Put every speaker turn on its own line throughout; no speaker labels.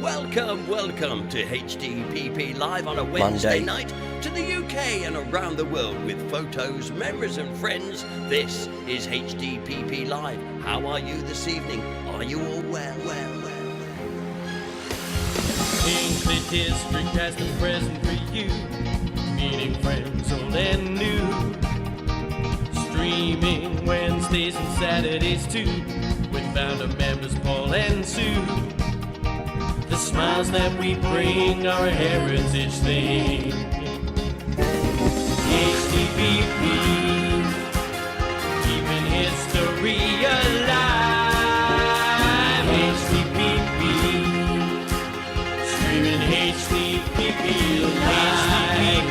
Welcome to HDPP Live on a Wednesday night to the UK and around the world with photos, memories and friends. This is HDPP Live. How are you this evening? Are you all well?
Hinckley District past and present for you, meeting friends old and new. Streaming Wednesdays and Saturdays too, with founder members Paul and Sue. The smiles that we bring are a heritage thing. HDPP, keeping history alive. HDPP, streaming HDPP live.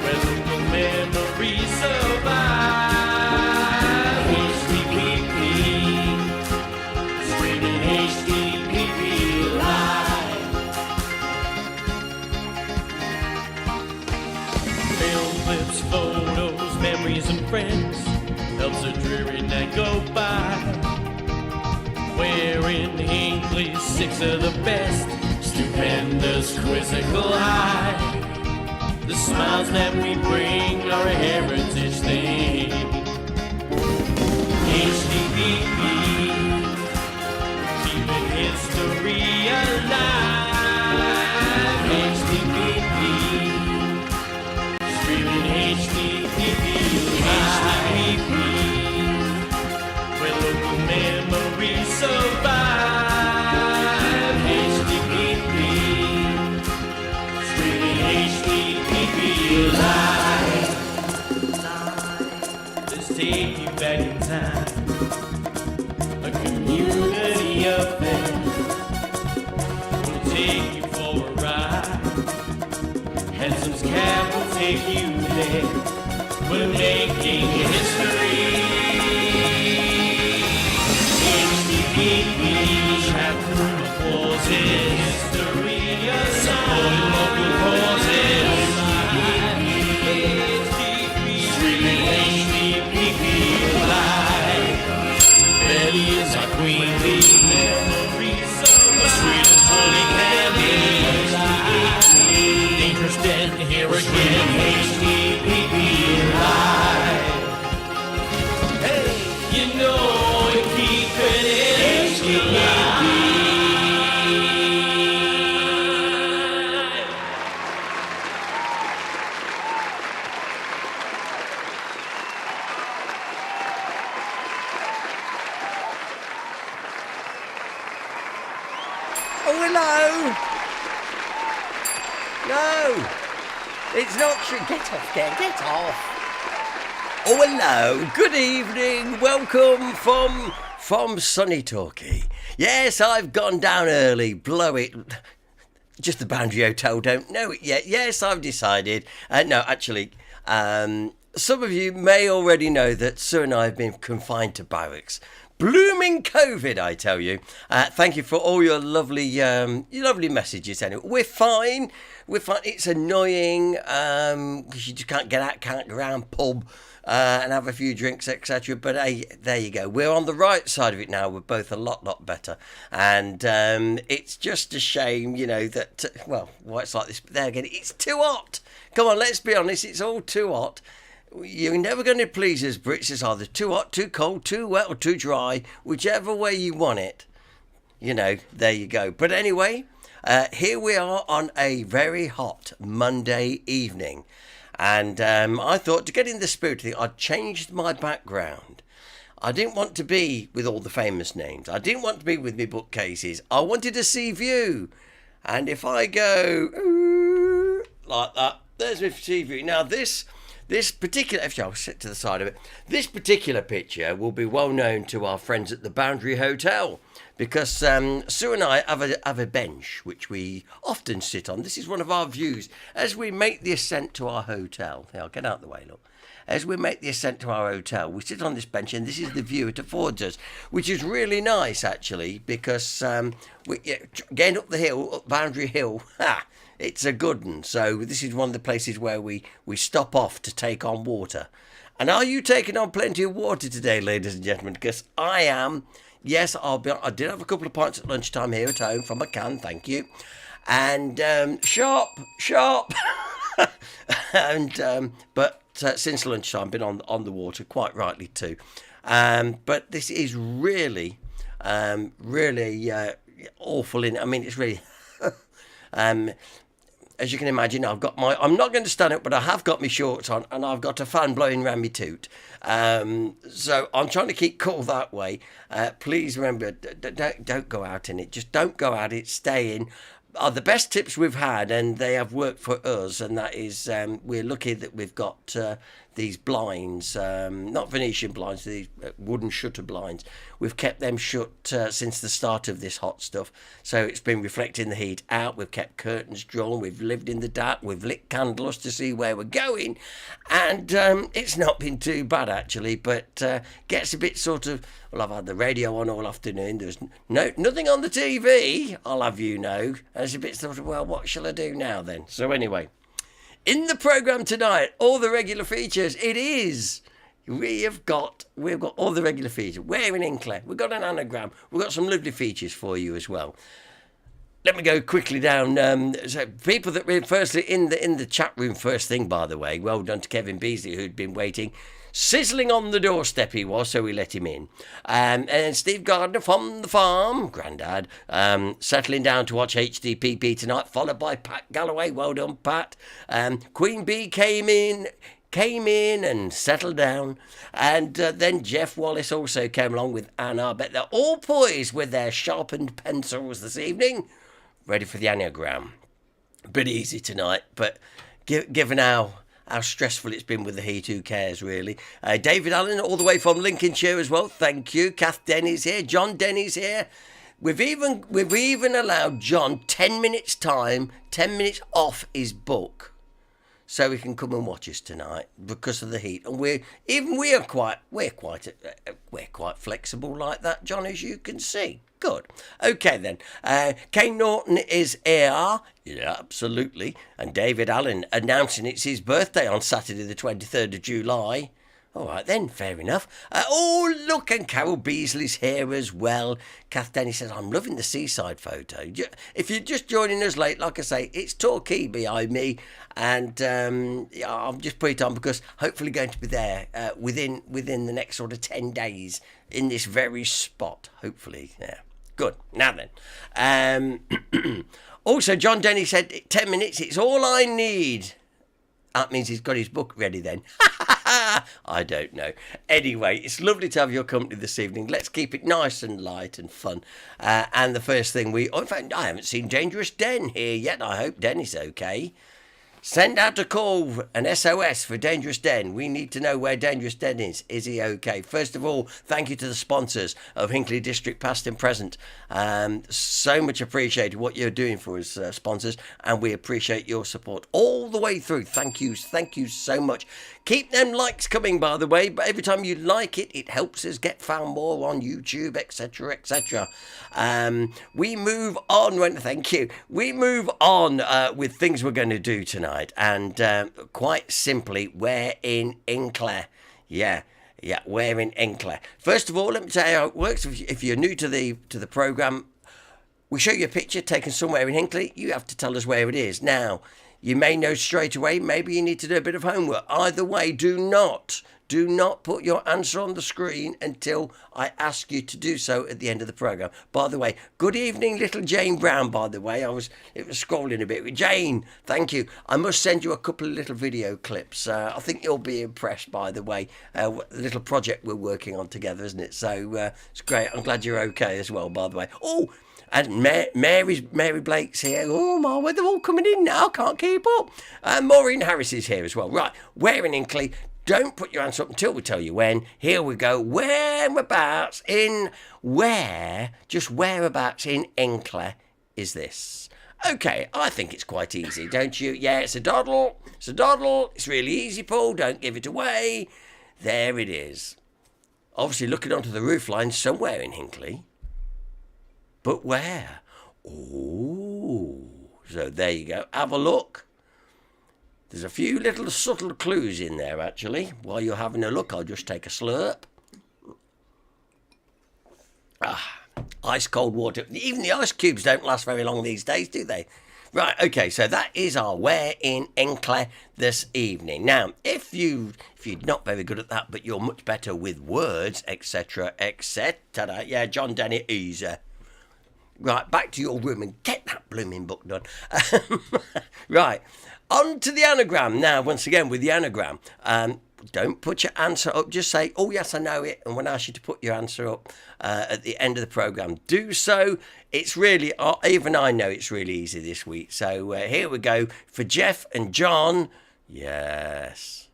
Where local memories survive. HDPP, streaming HDPP live. Film clips, photos, memories and friends helps a dreary night go by. Wearing Hinckley's six of the best, stupendous quizzical high. The smiles that we bring are a heritage thing. HDPP, keeping history alive. HDPP, streaming HDPP live. HDPP, where local memories survive. HDPP, streaming HDPP live. Let's take you back in time. A community affair. We'll take you for a ride. Henson's cab will take you there. We're making history. HDPP, chapter applauses. History aside. Local causes. HDPP, streaming HDPP live. Betty is our queenly memories. The sweetest honey candy. Dangerous dead, here again. HDPP live. Hey, you know we keep it HDPP.
Oh, hello! No! It's not true. Get off, get off! Oh, hello! Good evening! Welcome from sunny Torquay. Yes, I've gone down early. Blow it. Just the Boundary Hotel don't know it yet. Yes, I've decided. No, actually, some of you may already know that Sue and I have been confined to barracks. Blooming COVID, I tell you. Thank you for all your lovely messages. Anyway, we're fine. It's annoying because you just can't get out, can't go around pub and have a few drinks, etc. But hey, there you go. We're on the right side of it now. We're both a lot better. And it's just a shame, that why it's like this. But there again, it's too hot. Come on, let's be honest. It's all too hot. You're never going to please us Brits. It's either too hot, too cold, too wet or too dry. Whichever way you want it. There you go. But anyway, here we are on a very hot Monday evening. And I thought to get in the spirit of it, I'd changed my background. I didn't want to be with all the famous names. I didn't want to be with me bookcases. I wanted a sea view. And if I go like that, there's my sea view. Now this particular, actually I'll sit to the side of it, this particular picture will be well known to our friends at the Boundary Hotel because Sue and I have a bench which we often sit on. This is one of our views as we make the ascent to our hotel. Here, I'll get out of the way, look. As we make the ascent to our hotel, we sit on this bench and this is the view it affords us, which is really nice actually because getting up the hill, up Boundary Hill, it's a good one. So this is one of the places where we stop off to take on water. And are you taking on plenty of water today, ladies and gentlemen? Because I am. Yes, I did have a couple of pints at lunchtime here at home from a can, thank you. And sharp. And but since lunchtime, been on the water, quite rightly too. But this is really awful. I mean, it's really. As you can imagine, I'm not going to stand up, but I have got my shorts on and I've got a fan blowing around my toot. So I'm trying to keep cool that way. Please remember, don't go out in it. Just don't go out it. Stay in. Are the best tips we've had, and they have worked for us, and that is we're lucky that we've got these blinds, not Venetian blinds, these wooden shutter blinds. We've kept them shut since the start of this hot stuff, so it's been reflecting the heat out. We've kept curtains drawn, we've lived in the dark, we've lit candles to see where we're going, and it's not been too bad actually, but gets a bit sort of, well, I've had the radio on all afternoon, there's nothing on the TV, I'll have you know, and it's a bit sort of, well, what shall I do now then? So anyway, in the programme tonight, all the regular features, we've got all the regular features. We're in Hinckley, we've got an anagram, we've got some lovely features for you as well. Let me go quickly down. So people that were firstly in the chat room first thing, by the way, well done to Kevin Beasley, who'd been waiting. Sizzling on the doorstep he was, so we let him in. And Steve Gardner from the farm, Grandad, settling down to watch HDPP tonight, followed by Pat Galloway. Well done, Pat. Queen Bee came in and settled down. And then Jeff Wallace also came along with Anna. I bet they're all poised with their sharpened pencils this evening, ready for the anagram. A bit easy tonight, but given how stressful it's been with the heat, who cares really? David Allen, all the way from Lincolnshire as well, thank you. Kath Denny's here, John Denny's here. We've even allowed John 10 minutes time, 10 minutes off his book, so he can come and watch us tonight because of the heat. And we're quite flexible like that, John, as you can see. Good. Okay then. Kane Norton is here. Yeah, absolutely. And David Allen announcing it's his birthday on Saturday the 23rd of July. All right then, fair enough. Oh, look, and Carol Beasley's here as well. Kath Denny says, I'm loving the seaside photo. If you're just joining us late, like I say, it's Torquay behind me. And I'll just put it on because hopefully going to be there within the next sort of 10 days in this very spot, hopefully. Yeah. Good. Now then. Also, John Denny said, 10 minutes, it's all I need. That means he's got his book ready then. I don't know. Anyway, it's lovely to have your company this evening. Let's keep it nice and light and fun. And the first thing in fact, I haven't seen Dangerous Den here yet. I hope Den is okay. Send out a call, an SOS for Dangerous Den. We need to know where Dangerous Den is. Is he okay? First of all, thank you to the sponsors of Hinckley District, past and present. So much appreciated what you're doing for us, sponsors, and we appreciate your support all the way through. Thank you so much. Keep them likes coming, by the way, but every time you like it, it helps us get found more on YouTube, etc., etc. We move on, thank you. We move on with things we're going to do tonight, and quite simply, we're in Hinckley. Yeah, we're in Hinckley. First of all, let me tell you how it works. If you're new to the programme, we show you a picture taken somewhere in Hinckley. You have to tell us where it is. Now, you may know straight away, maybe you need to do a bit of homework. Either way, do not put your answer on the screen until I ask you to do so at the end of the programme. By the way, good evening, little Jane Brown, by the way. It was scrolling a bit. Jane, thank you. I must send you a couple of little video clips. I think you'll be impressed, by the way. The little project we're working on together, isn't it? So it's great. I'm glad you're okay as well, by the way. Oh, and Mary Blake's here. Oh my word, they're all coming in now. Can't keep up. And Maureen Harris is here as well. Right, we're in Hinckley. Don't put your answer up until we tell you when. Here we go. Whereabouts in Hinckley is this? Okay, I think it's quite easy, don't you? Yeah, it's a doddle. It's really easy, Paul. Don't give it away. There it is. Obviously looking onto the roof line somewhere in Hinckley. But where? Oh, so there you go. Have a look. There's a few little subtle clues in there, actually. While you're having a look, I'll just take a slurp. Ice cold water. Even the ice cubes don't last very long these days, do they? Right, okay, so that is our Where in Hinckley this evening. Now, if you're not very good at that, but you're much better with words, etc., etc., yeah, John Denny, easy. Right, back to your room and get that blooming book done. Right, on to the anagram. Now, once again, with the anagram, don't put your answer up. Just say, oh, yes, I know it. And when I ask you to put your answer up at the end of the programme, do so. It's really, even I know it's really easy this week. So here we go. For Jeff and John, yes.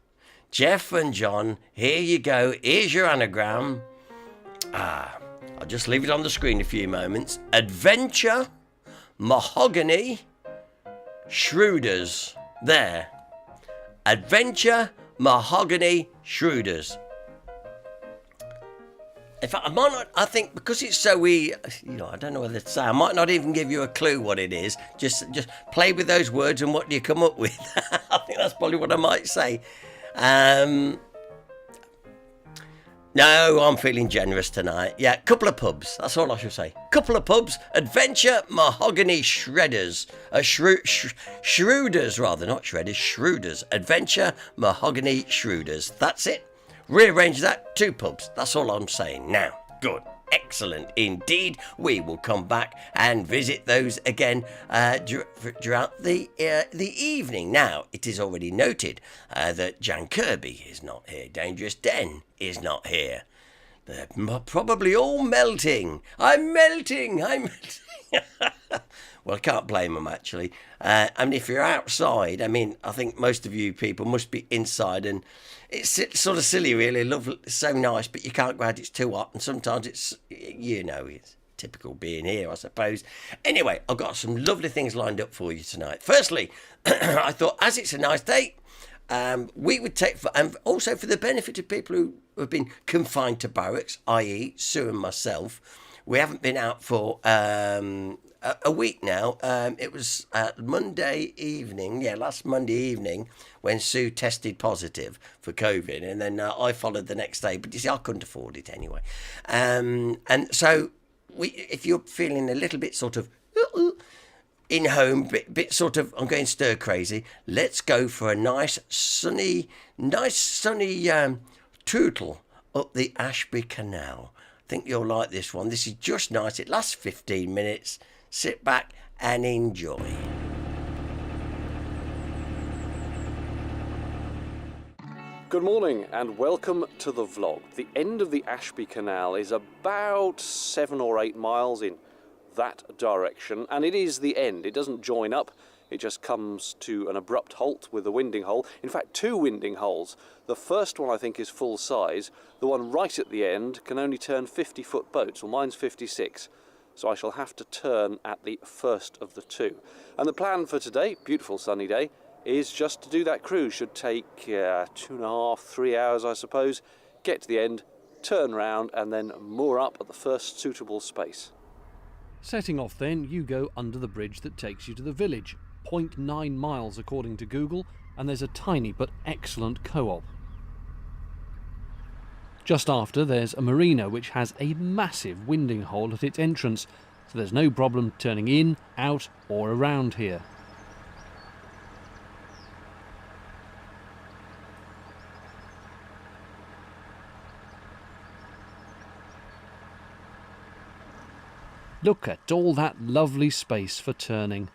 Jeff and John, here you go. Here's your anagram. I'll just leave it on the screen a few moments. Adventure, mahogany, Schroeder's. There. Adventure, mahogany, Schroeder's. In fact, I think because it's so I don't know whether to say, I might not even give you a clue what it is. Just play with those words and what do you come up with? I think that's probably what I might say. No, I'm feeling generous tonight. Yeah, couple of pubs. That's all I should say. Couple of pubs. Adventure, mahogany, shredders. Schroeder's rather, not shredders. Schroeder's. Adventure, mahogany, Schroeder's. That's it. Rearrange that. 2 pubs. That's all I'm saying. Now, good. Excellent indeed. We will come back and visit those again throughout the evening. Now, it is already noted that Jan Kirby is not here. Dangerous Den is not here. They're probably all melting. I'm melting. Well, I can't blame them, actually. If you're outside, I think most of you people must be inside, and it's sort of silly, really. Lovely, so nice, but you can't go out. It's too hot, and sometimes it's typical being here, I suppose. Anyway, I've got some lovely things lined up for you tonight. Firstly, I thought, as it's a nice day, we would take, and also for the benefit of people who have been confined to barracks, i.e. Sue and myself, we haven't been out for a week now. It was Monday evening, last Monday evening, when Sue tested positive for COVID, and then I followed the next day. But you see, I couldn't afford it anyway, and so if you're feeling a little bit sort of in home, bit sort of, I'm going stir crazy, let's go for a nice sunny tootle up the Ashby Canal. I think you'll like this one. This is just nice. It lasts 15 minutes. Sit back and enjoy.
Good morning and welcome to the vlog. The end of the Ashby Canal is about 7 or 8 miles in that direction, and it is the end. It doesn't join up, it just comes to an abrupt halt with a winding hole. In fact, 2 winding holes. The first one I think is full size. The one right at the end can only turn 50-foot boats. Well, mine's 56. So I shall have to turn at the first of the 2. And the plan for today, beautiful sunny day, is just to do that cruise. Should take 2.5, 3 hours, I suppose. Get to the end, turn round, and then moor up at the first suitable space.
Setting off then, you go under the bridge that takes you to the village. 0.9 miles according to Google, and there's a tiny but excellent co-op. Just after, there's a marina which has a massive winding hole at its entrance, so there's no problem turning in, out or around here. Look at all that lovely space for turning.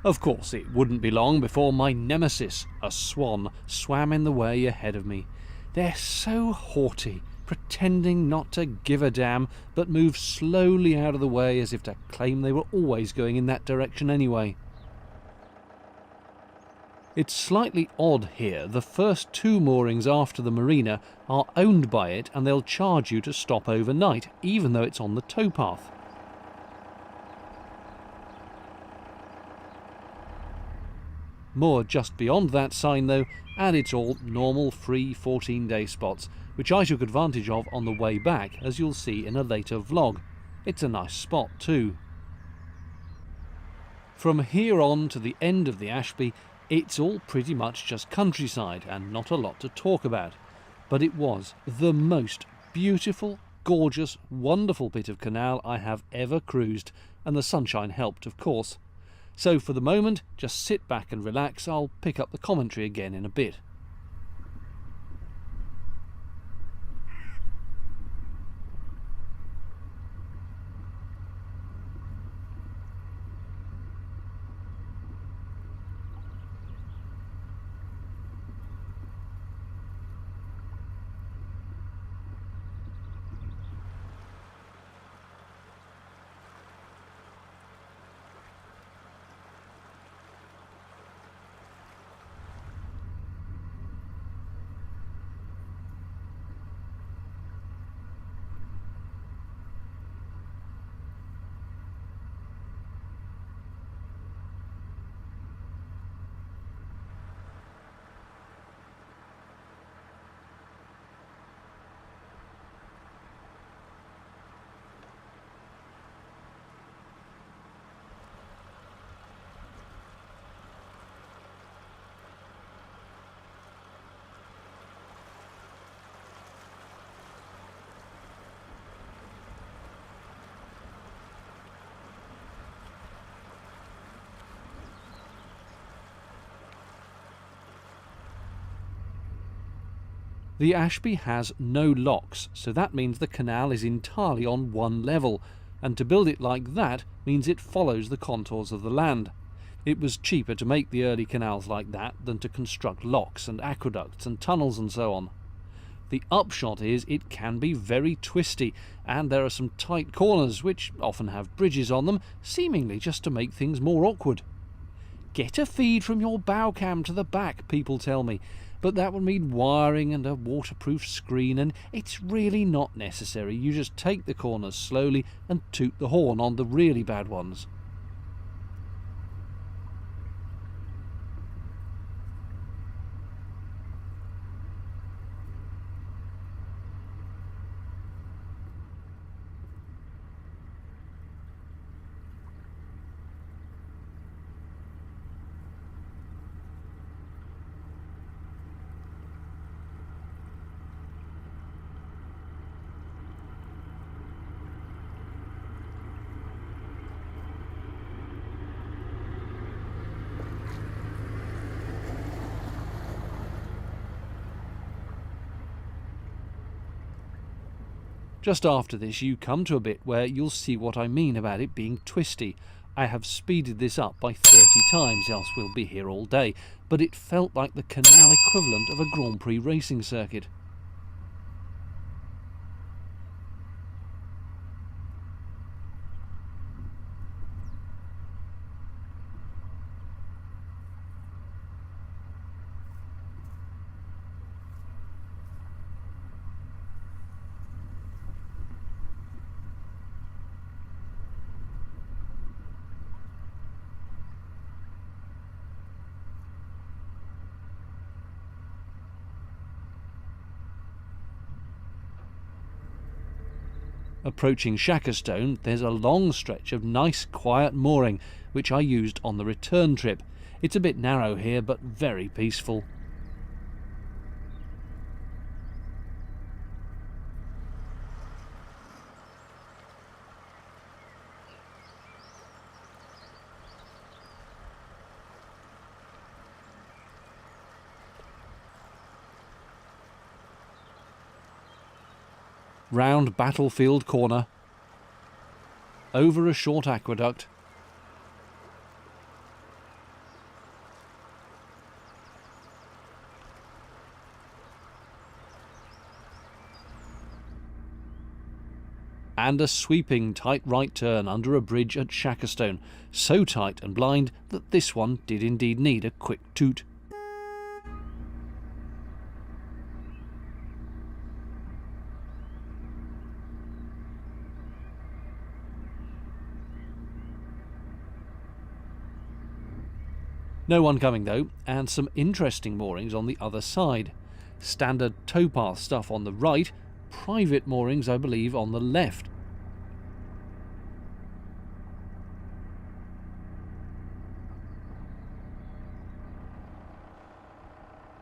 Of course, it wouldn't be long before my nemesis, a swan, swam in the way ahead of me. They're so haughty, pretending not to give a damn, but move slowly out of the way as if to claim they were always going in that direction anyway. It's slightly odd here. The first 2 moorings after the marina are owned by it, and they'll charge you to stop overnight, even though it's on the towpath. Moored just beyond that sign though, and it's all normal free 14-day spots, which I took advantage of on the way back, as you'll see in a later vlog. It's a nice spot too. From here on to the end of the Ashby, it's all pretty much just countryside and not a lot to talk about. But it was the most beautiful, gorgeous, wonderful bit of canal I have ever cruised, and the sunshine helped, of course. So for the moment, just sit back and relax. I'll pick up the commentary again in a bit. The Ashby has no locks, so that means the canal is entirely on one level, and to build it like that means it follows the contours of the land. It was cheaper to make the early canals like that than to construct locks and aqueducts and tunnels and so on. The upshot is it can be very twisty, and there are some tight corners which often have bridges on them, seemingly just to make things more awkward. Get a feed from your bow cam to the back, people tell me, but that would mean wiring and a waterproof screen, and it's really not necessary. You just take the corners slowly and toot the horn on the really bad ones. Just after this you come to a bit where you'll see what I mean about it being twisty. I have speeded this up by 30 times, else we'll be here all day, but it felt like the canal equivalent of a Grand Prix racing circuit. Approaching Shackerstone, there's a long stretch of nice quiet mooring, which I used on the return trip. It's a bit narrow here, but very peaceful. Round Battlefield Corner, over a short aqueduct, and a sweeping tight right turn under a bridge at Shackerstone, so tight and blind that this one did indeed need a quick toot. No one coming though, and some interesting moorings on the other side. Standard towpath stuff on the right, private moorings I believe on the left.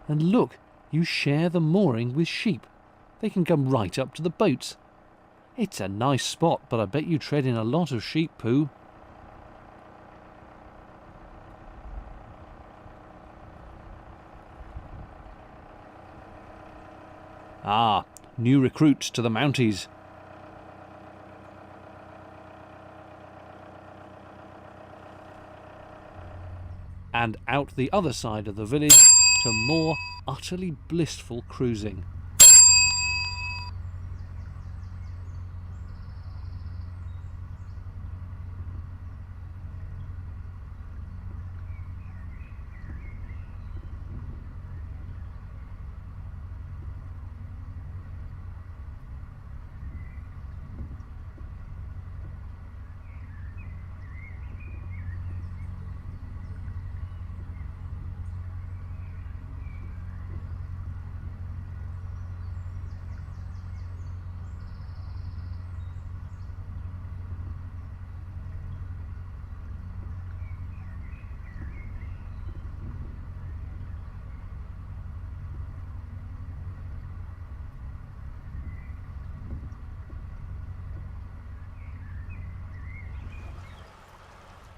And look, you share the mooring with sheep. They can come right up to the boats. It's a nice spot, but I bet you tread in a lot of sheep poo. Ah, new recruits to the Mounties. And out the other side of the village to more utterly blissful cruising.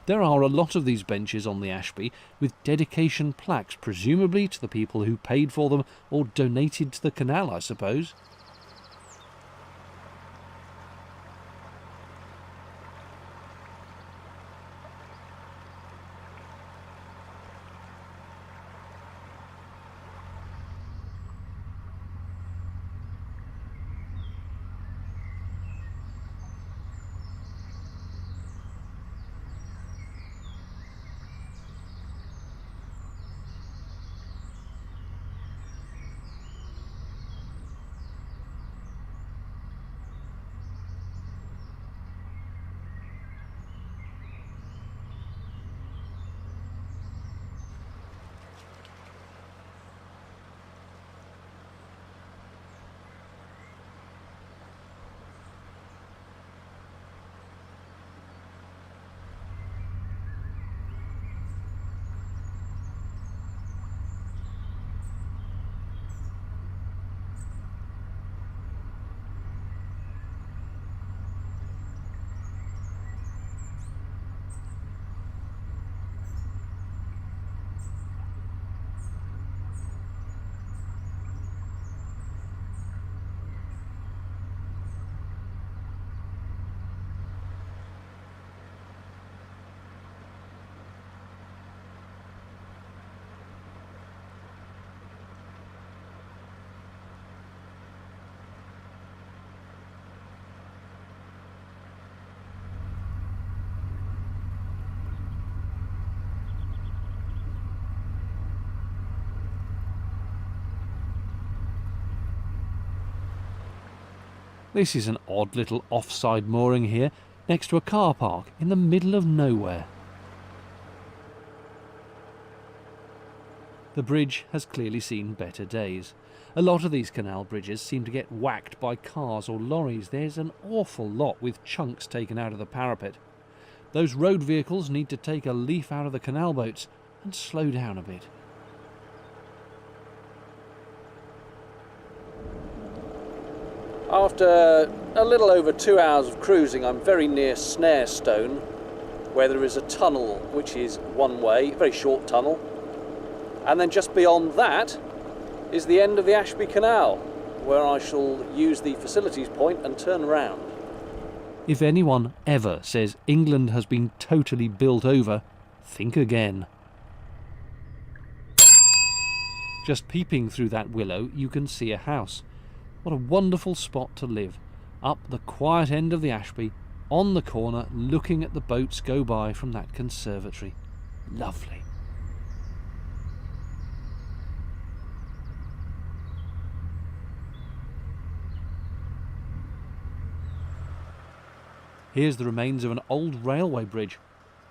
There are a lot of these benches on the Ashby with dedication plaques, presumably to the people who paid for them or donated to the canal, I suppose. This is an odd little offside mooring here, next to a car park in the middle of nowhere. The bridge has clearly seen better days. A lot of these canal bridges seem to get whacked by cars or lorries. There's an awful lot with chunks taken out of the parapet. Those road vehicles need to take a leaf out of the canal boats and slow down a bit.
After a little over 2 hours of cruising, I'm very near Snare, where there is a tunnel which is one way, a very short tunnel. And then just beyond that is the end of the Ashby Canal, where I shall use the facilities point and turn round.
If anyone ever says England has been totally built over, think again. Just peeping through that willow, you can see a house. What a wonderful spot to live, up the quiet end of the Ashby, on the corner, looking at the boats go by from that conservatory. Lovely. Here's the remains of an old railway bridge.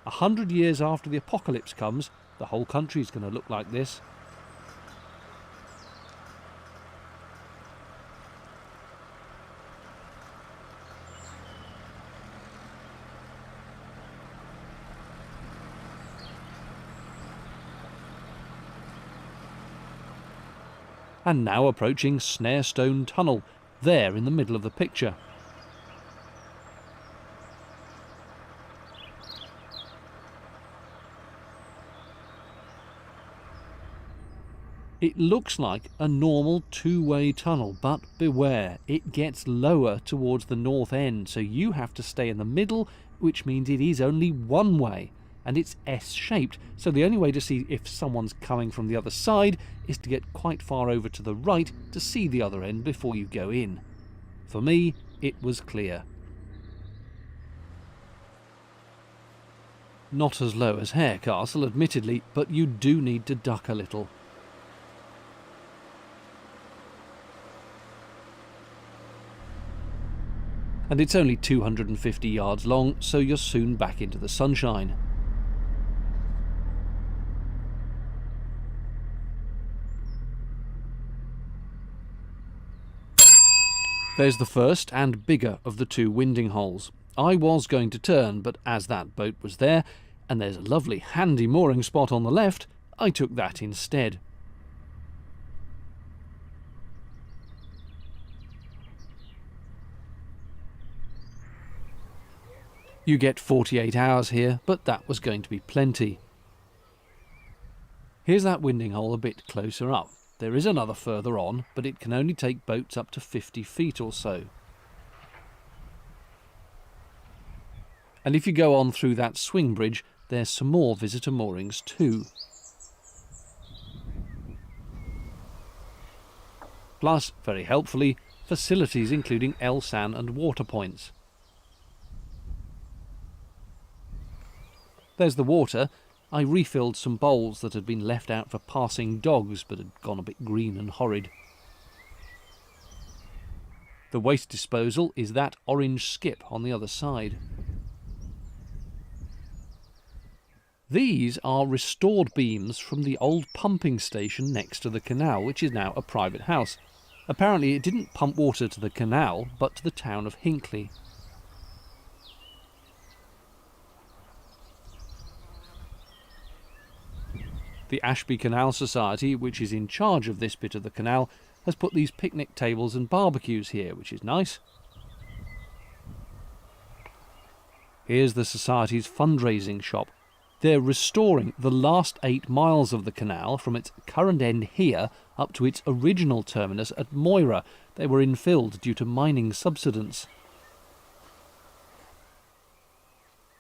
100 years after the apocalypse comes, the whole country's going to look like this. And now approaching Snare Tunnel, there in the middle of the picture. It looks like a normal two-way tunnel, but beware, it gets lower towards the north end, so you have to stay in the middle, which means it is only one way, and it's S-shaped, so the only way to see if someone's coming from the other side is to get quite far over to the right to see the other end before you go in. For me, it was clear. Not as low as Hare Castle, admittedly, but you do need to duck a little. And it's only 250 yards long, so you're soon back into the sunshine. There's the first and bigger of the two winding holes. I was going to turn, but as that boat was there, and there's a lovely handy mooring spot on the left, I took that instead. You get 48 hours here, but that was going to be plenty. Here's that winding hole a bit closer up. There is another further on, but it can only take boats up to 50 feet or so. And if you go on through that swing bridge, there's some more visitor moorings too. Plus, very helpfully, facilities including Elsan and water points. There's the water. I refilled some bowls that had been left out for passing dogs but had gone a bit green and horrid. The waste disposal is that orange skip on the other side. These are restored beams from the old pumping station next to the canal, which is now a private house. Apparently it didn't pump water to the canal, but to the town of Hinckley. The Ashby Canal Society, which is in charge of this bit of the canal, has put these picnic tables and barbecues here, which is nice. Here's the Society's fundraising shop. They're restoring the last 8 miles of the canal from its current end here up to its original terminus at Moira. They were infilled due to mining subsidence.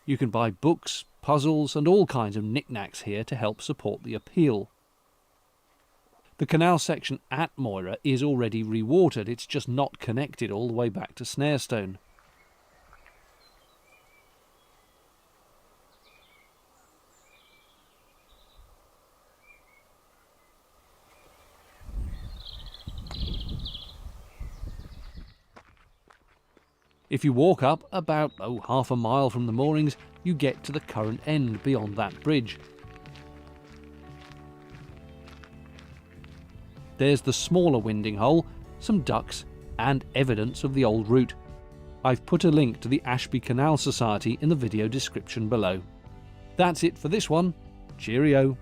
You can buy books, puzzles and all kinds of knickknacks here to help support the appeal. The canal section at Moira is already rewatered, it's just not connected all the way back to Snarestone. If you walk up about half a mile from the moorings, you get to the current end beyond that bridge. There's the smaller winding hole, some ducks, and evidence of the old route. I've put a link to the Ashby Canal Society in the video description below. That's it for this one. Cheerio.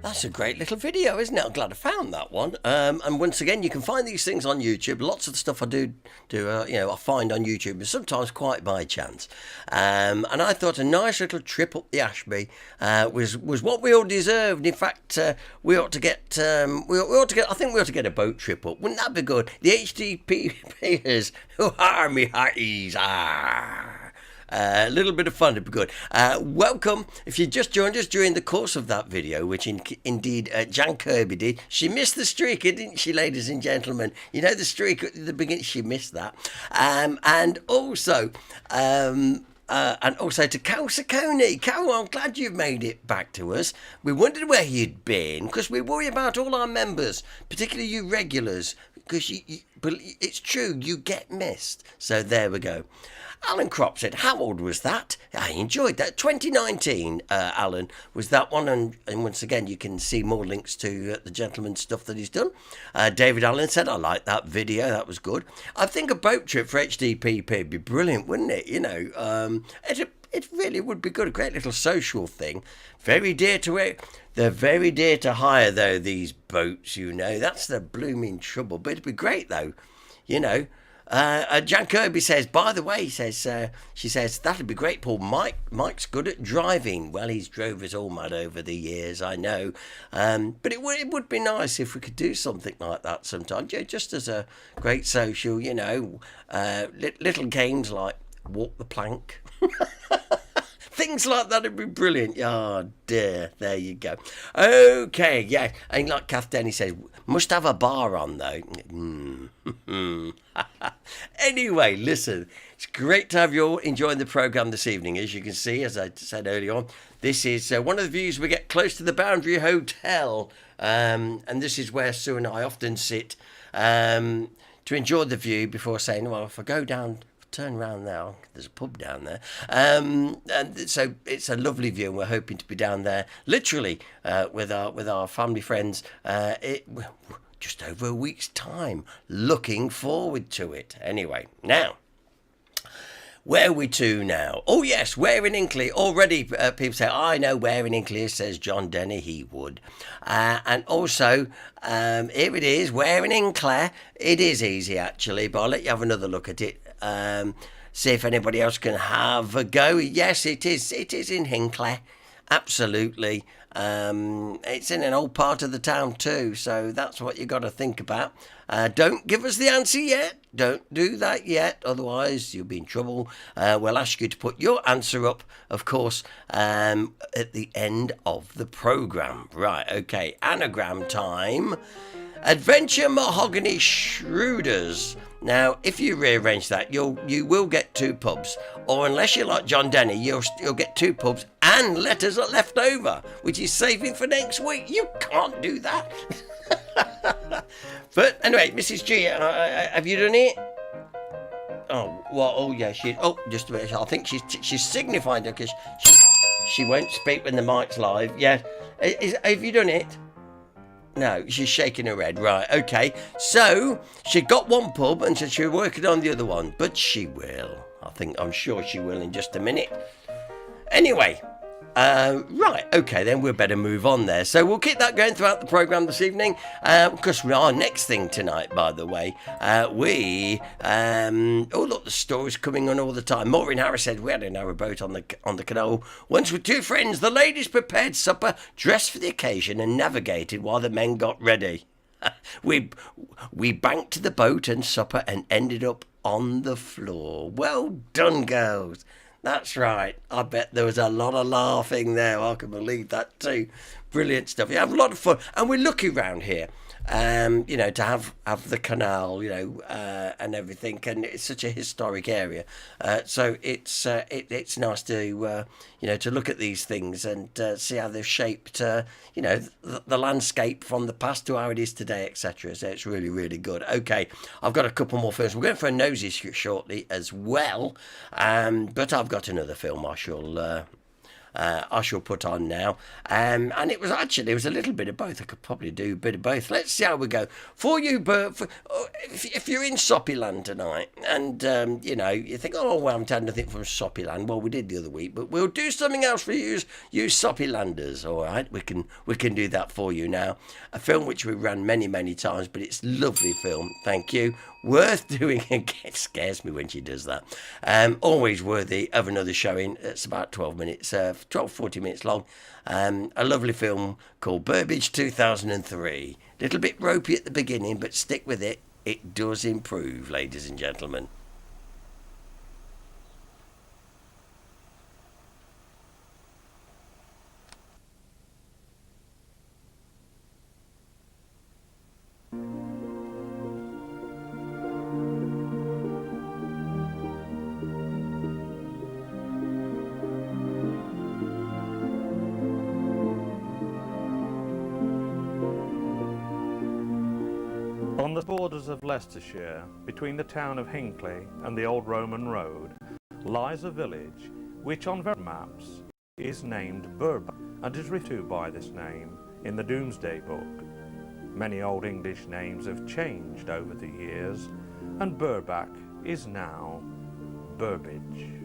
That's a great little video, isn't it? I'm glad I found that one. And once again, you can find these things on YouTube. Lots of the stuff I do I find on YouTube, sometimes quite by chance. And I thought a nice little trip up the Ashby was what we all deserved. In fact, we ought to get I think we ought to get a boat trip up. Wouldn't that be good? The HDPPers, who are me hearties, a little bit of fun would be good. Welcome. If you just joined us during the course of that video, which indeed Jan Kirby did, she missed the streak, didn't she, ladies and gentlemen? You know the streak at the beginning, she missed that. And also to Cal Saccone. Cal, I'm glad you've made it back to us. We wondered where you'd been, because we worry about all our members, particularly you regulars, because but it's true, you get missed. So there we go. Alan Crop said, how old was that? I enjoyed that. 2019, Alan, was that one. And once again, you can see more links to the gentleman's stuff that he's done. David Allen said, I like that video. That was good. I think a boat trip for HDPP would be brilliant, wouldn't it? You know, it really would be good. A great little social thing. Very dear to it. They're very dear to hire, though, these boats, you know. That's the blooming trouble. But it'd be great, though, you know. Jan Kirby says, by the way, she says, that'd be great, Paul. Mike's good at driving. Well, he's drove us all mad over the years, I know. But it would be nice if we could do something like that sometime. Yeah, just as a great social, you know, little games like walk the plank. Things like that would be brilliant. Oh, dear. There you go. Okay, yeah. And like Kath Denny says, must have a bar on, though. Anyway, listen. It's great to have you all enjoying the programme this evening. As you can see, as I said earlier on, this is one of the views we get close to the Boundary Hotel. And this is where Sue and I often sit to enjoy the view before saying, well, if I go down... turn around now, there's a pub down there, and so it's a lovely view, and we're hoping to be down there literally with our family friends just over a week's time. Looking forward to it. Anyway, now where are we to now? Oh yes, where in Hinckley. Already people say, I know where in Hinckley is, says John Denny, he would. And also, here it is, where in Hinckley. It is easy actually, but I'll let you have another look at it. See if anybody else can have a go. Yes, it is in Hinckley. Absolutely. It's in an old part of the town too, so that's what you got to think about. Don't give us the answer yet. Don't do that yet, otherwise you'll be in trouble. We'll ask you to put your answer up, of course, at the end of the programme. Right, okay, anagram time. Adventure Mahogany Schroeders. Now, if you rearrange that, you will get 2 pubs, or unless you're like John Denny, you'll get 2 pubs and letters are left over, which is saving for next week. You can't do that. But anyway, Mrs. G, have you done it? Oh, well, oh yeah, just a minute. I think she's signifying it because she won't speak when the mic's live. Yeah, have you done it? No, she's shaking her head. Right, okay. So, she got 1 pub and said she was working on the other one. But she will. I'm sure she will in just a minute. Anyway, right, okay, then we'd better move on there. So we'll keep that going throughout the programme this evening. Because our next thing tonight, by the way, oh look, the stories coming on all the time. Maureen Harris said we had a narrowboat on the canal once with 2 friends. The ladies prepared supper, dressed for the occasion, and navigated while the men got ready. We banked the boat and supper and ended up on the floor. Well done, girls. That's right. I bet there was a lot of laughing there. I can believe that too. Brilliant stuff. You have a lot of fun. And we're lucky round here, you know, to have the canal, you know, and everything. And it's such a historic area. So it's nice to, you know, to look at these things and see how they've shaped, you know, the landscape from the past to how it is today, etc. So it's really, really good. Okay, I've got a couple more films. We're going for a nosy shortly as well. But I've got another film I shall put on now. And it was a little bit of both. I could probably do a bit of both. Let's see how we go. For you, Bert, if you're in Soppyland tonight and, you know, you think, oh, well, I haven't had anything from Soppyland. Well, we did the other week, but we'll do something else for you Soppylanders, all right? We can do that for you now. A film which we ran many, many times, but it's a lovely film. Thank you. Worth doing again. It scares me when she does that. Always worthy of another showing. It's about 12 minutes, 40 minutes long. A lovely film called Burbidge 2003. Little bit ropey at the beginning, but stick with it. It does improve, ladies and gentlemen.
On the borders of Leicestershire, between the town of Hinckley and the old Roman road, lies a village which on various maps is named Burbidge and is referred to by this name in the Domesday Book. Many Old English names have changed over the years, and Burbidge is now Burbidge.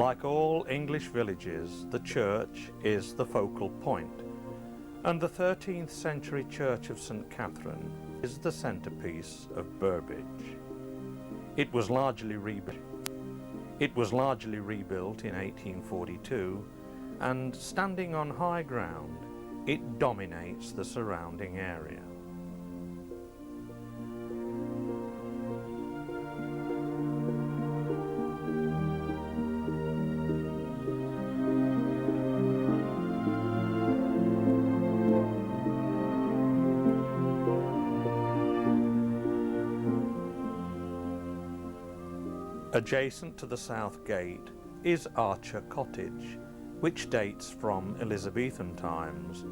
Like all English villages, the church is the focal point, and the 13th century church of St. Catherine is the centrepiece of Burbidge. It was largely rebuilt in 1842, and standing on high ground, it dominates the surrounding area. Adjacent to the south gate is Archer Cottage, which dates from Elizabethan times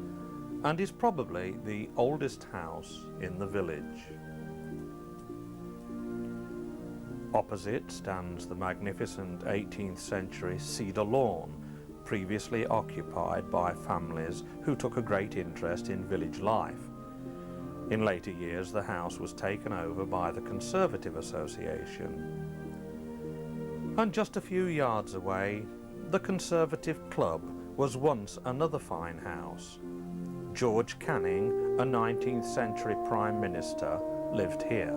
and is probably the oldest house in the village. Opposite stands the magnificent 18th century cedar lawn, previously occupied by families who took a great interest in village life. In later years, the house was taken over by the Conservative Association. And just a few yards away, the Conservative Club was once another fine house. George Canning, a 19th century Prime Minister, lived here.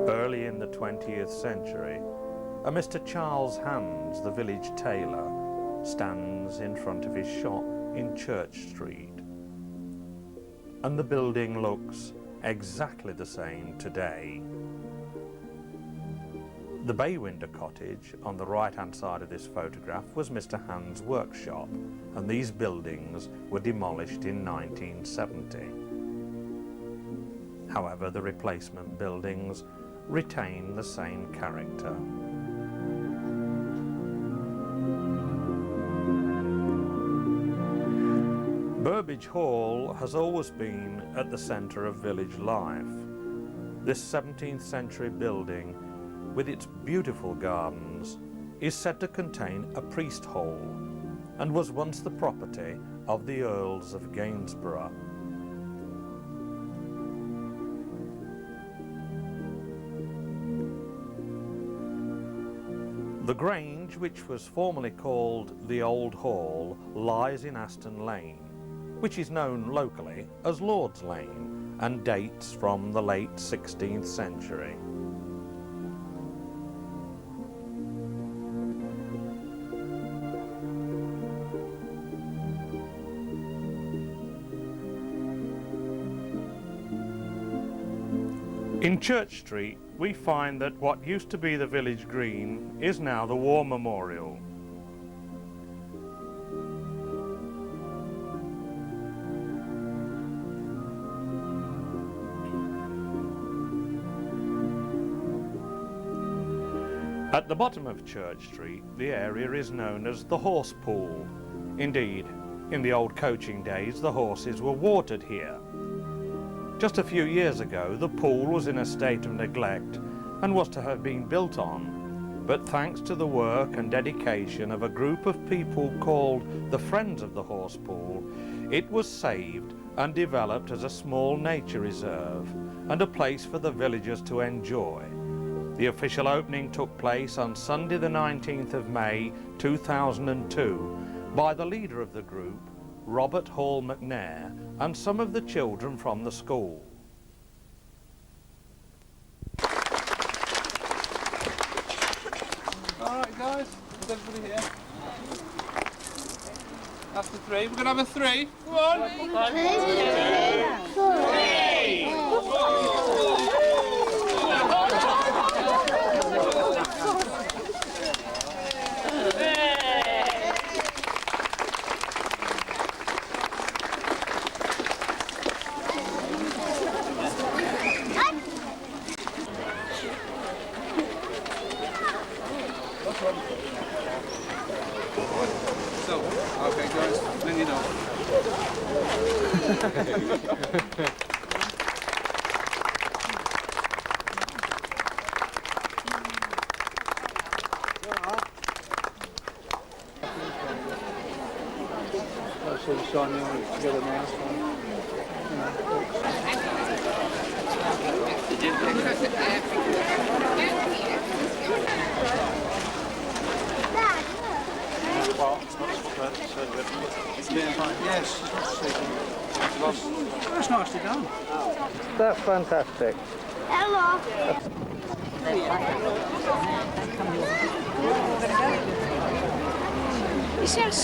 Early in the 20th century, a Mr. Charles Hands, the village tailor, stands in front of his shop in Church Street. And the building looks exactly the same today. The bay window cottage on the right-hand side of this photograph was Mr. Hand's workshop, and these buildings were demolished in 1970. However, the replacement buildings retain the same character. Burbidge Hall has always been at the centre of village life. This 17th century building, with its beautiful gardens, is said to contain a priest hole and was once the property of the Earls of Gainsborough. The Grange, which was formerly called the Old Hall, lies in Aston Lane, which is known locally as Lord's Lane and dates from the late 16th century. In Church Street, we find that what used to be the village green is now the War Memorial. At the bottom of Church Street, the area is known as the Horse Pool. Indeed, in the old coaching days, the horses were watered here. Just a few years ago, the pool was in a state of neglect and was to have been built on, but thanks to the work and dedication of a group of people called the Friends of the Horse Pool, it was saved and developed as a small nature reserve and a place for the villagers to enjoy. The official opening took place on Sunday the 19th of May 2002 by the leader of the group, Robert Hall McNair, and some of the children from the school.
Alright guys, is everybody here? After three, we're going to have a three. Come on! 1, 2, 3! So, okay guys, then you know. So you saw me together now.
Did you?
That's nicely done.
That's fantastic.
Hello. Is there
Is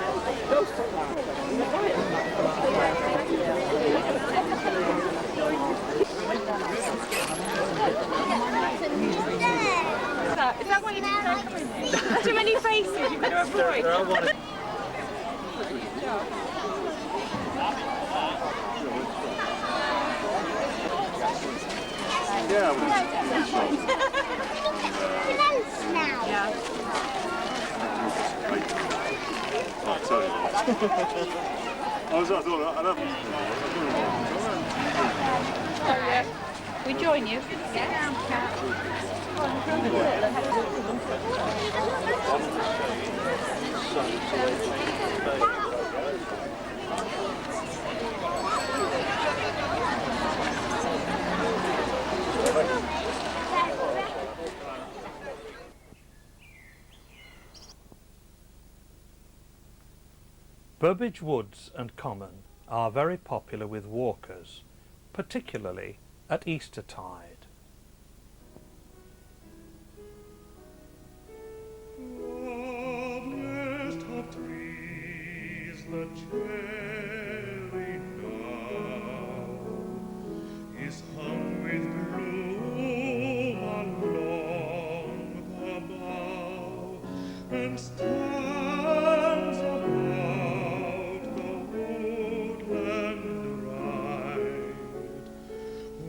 that what you mean? Too many faces, you've got to avoid. We join you.
Burbidge Woods and Common are very popular with walkers, particularly at Eastertide.
The cherry now is hung with bloom along the bough and stands about the woodland ride,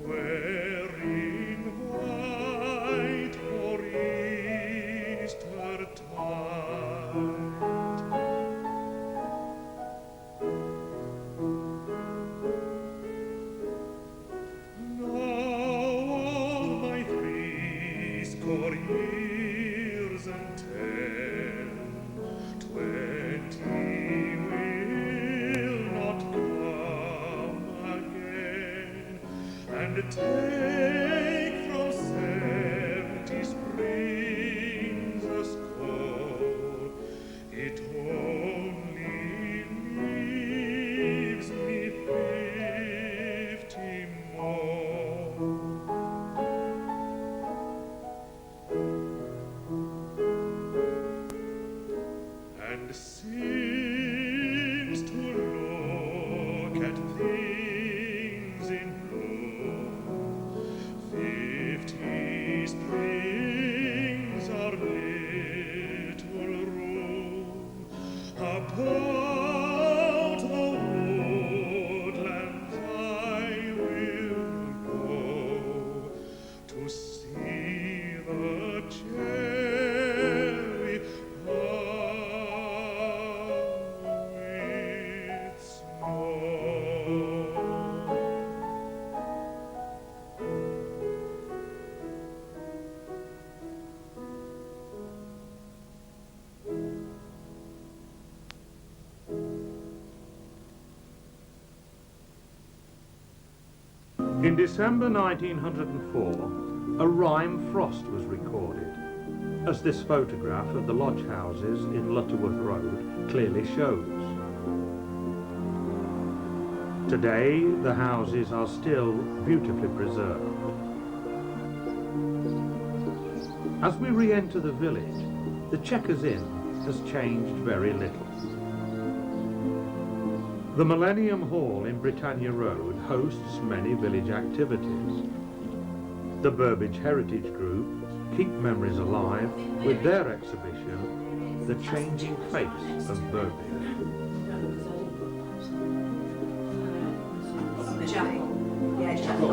wearing white for Eastertide. Years and 10, 20 will not come again, and take from 70 springs a score. It only leaves me 50 more. And seems to look at things in bloom. 50 springs are little room about the woodlands. I will go to see the cherry with snow.
In December 1904, a rime frost was recorded, as this photograph of the lodge houses in Lutterworth Road clearly shows. Today, the houses are still beautifully preserved. As we re-enter the village, the Chequers Inn has changed very little. The Millennium Hall in Britannia Road hosts many village activities. The Burbidge Heritage Group keep memories alive with their exhibition, The Changing Face of Burbidge.
Chapel. Yeah, chapel.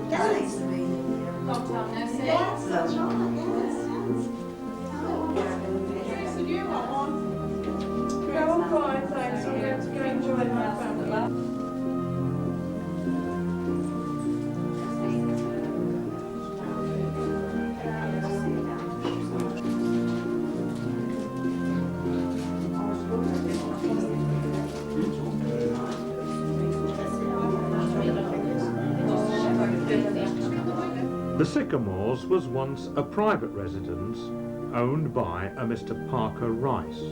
Nice. Yes, that's right.
So do you want one? No, I'm fine, thanks. I'm going to go enjoy my family.
The Sycamores was once a private residence owned by a Mr. Parker Rice.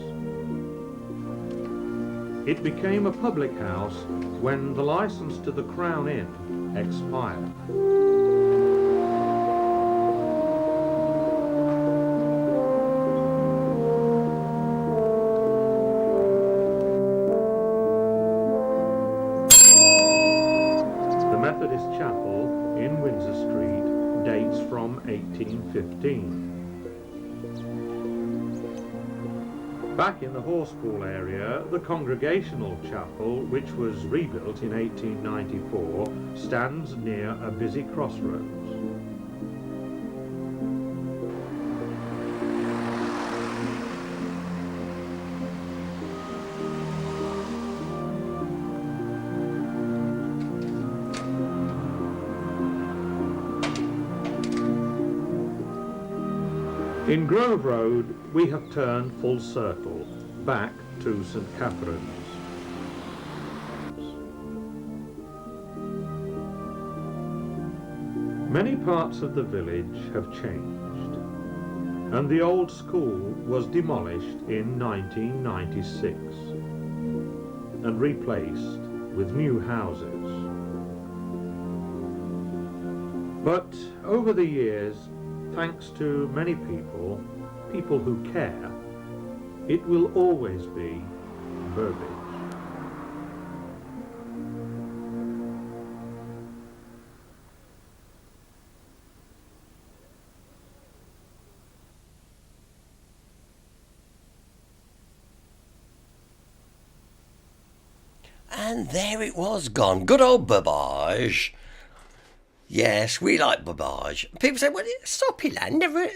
It became a public house when the licence to the Crown Inn expired. The Methodist Chapel in Windsor Street dates from 1815. Back in the Horsepool area, the Congregational Chapel, which was rebuilt in 1894, stands near a busy crossroads. In Grove Road, we have turned full circle, back to St Catherine's. Many parts of the village have changed, and the old school was demolished in 1996 and replaced with new houses. But over the years, thanks to many people who care, it will always be Burbidge.
And there it was gone. Good old Burbidge. Yes, we like Burbidge. People say, well, it's soppy land. Never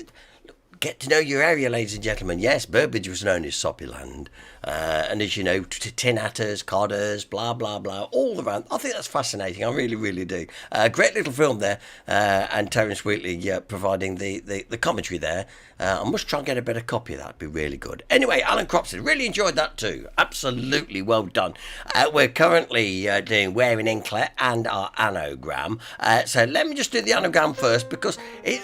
get to know your area, ladies and gentlemen. Yes, Burbidge was known as soppy land. And as you know, tin hatters, codders, blah, blah, blah, all around. I think that's fascinating. I really, really do. Great little film there. And Terence Wheatley providing the commentary there. I must try and get a better copy of that. It'd be really good. Anyway, Alan Cropston, really enjoyed that too. Absolutely well done. We're currently doing Where in Hinckley and our anagram. So let me just do the anagram first, because it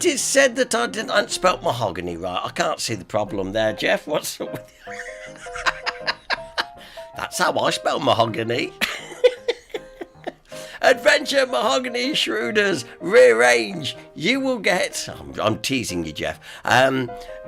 is said that I didn't spelt mahogany right. I can't see the problem there, Jeff. What's up with you? That's how I spell mahogany. Adventure Mahogany Schroeder's Rearrange. You will get... I'm teasing you, Jeff.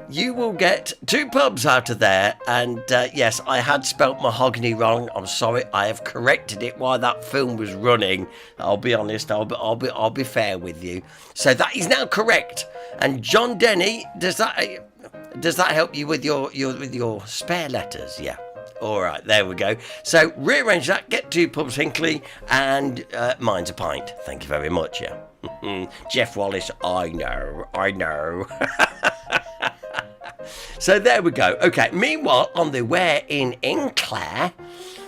You will get 2 pubs out of there. And yes, I had spelt mahogany wrong. I'm sorry. I have corrected it while that film was running. I'll be honest. I'll be fair with you. So that is now correct. And John Denny, does that help you with your spare letters? Yeah. All right, there we go. So rearrange that, get 2 pubs Hinckley, and mine's a pint. Thank you very much, yeah. Jeff Wallace, I know. So there we go. Okay, meanwhile, on the Where in Hinckley,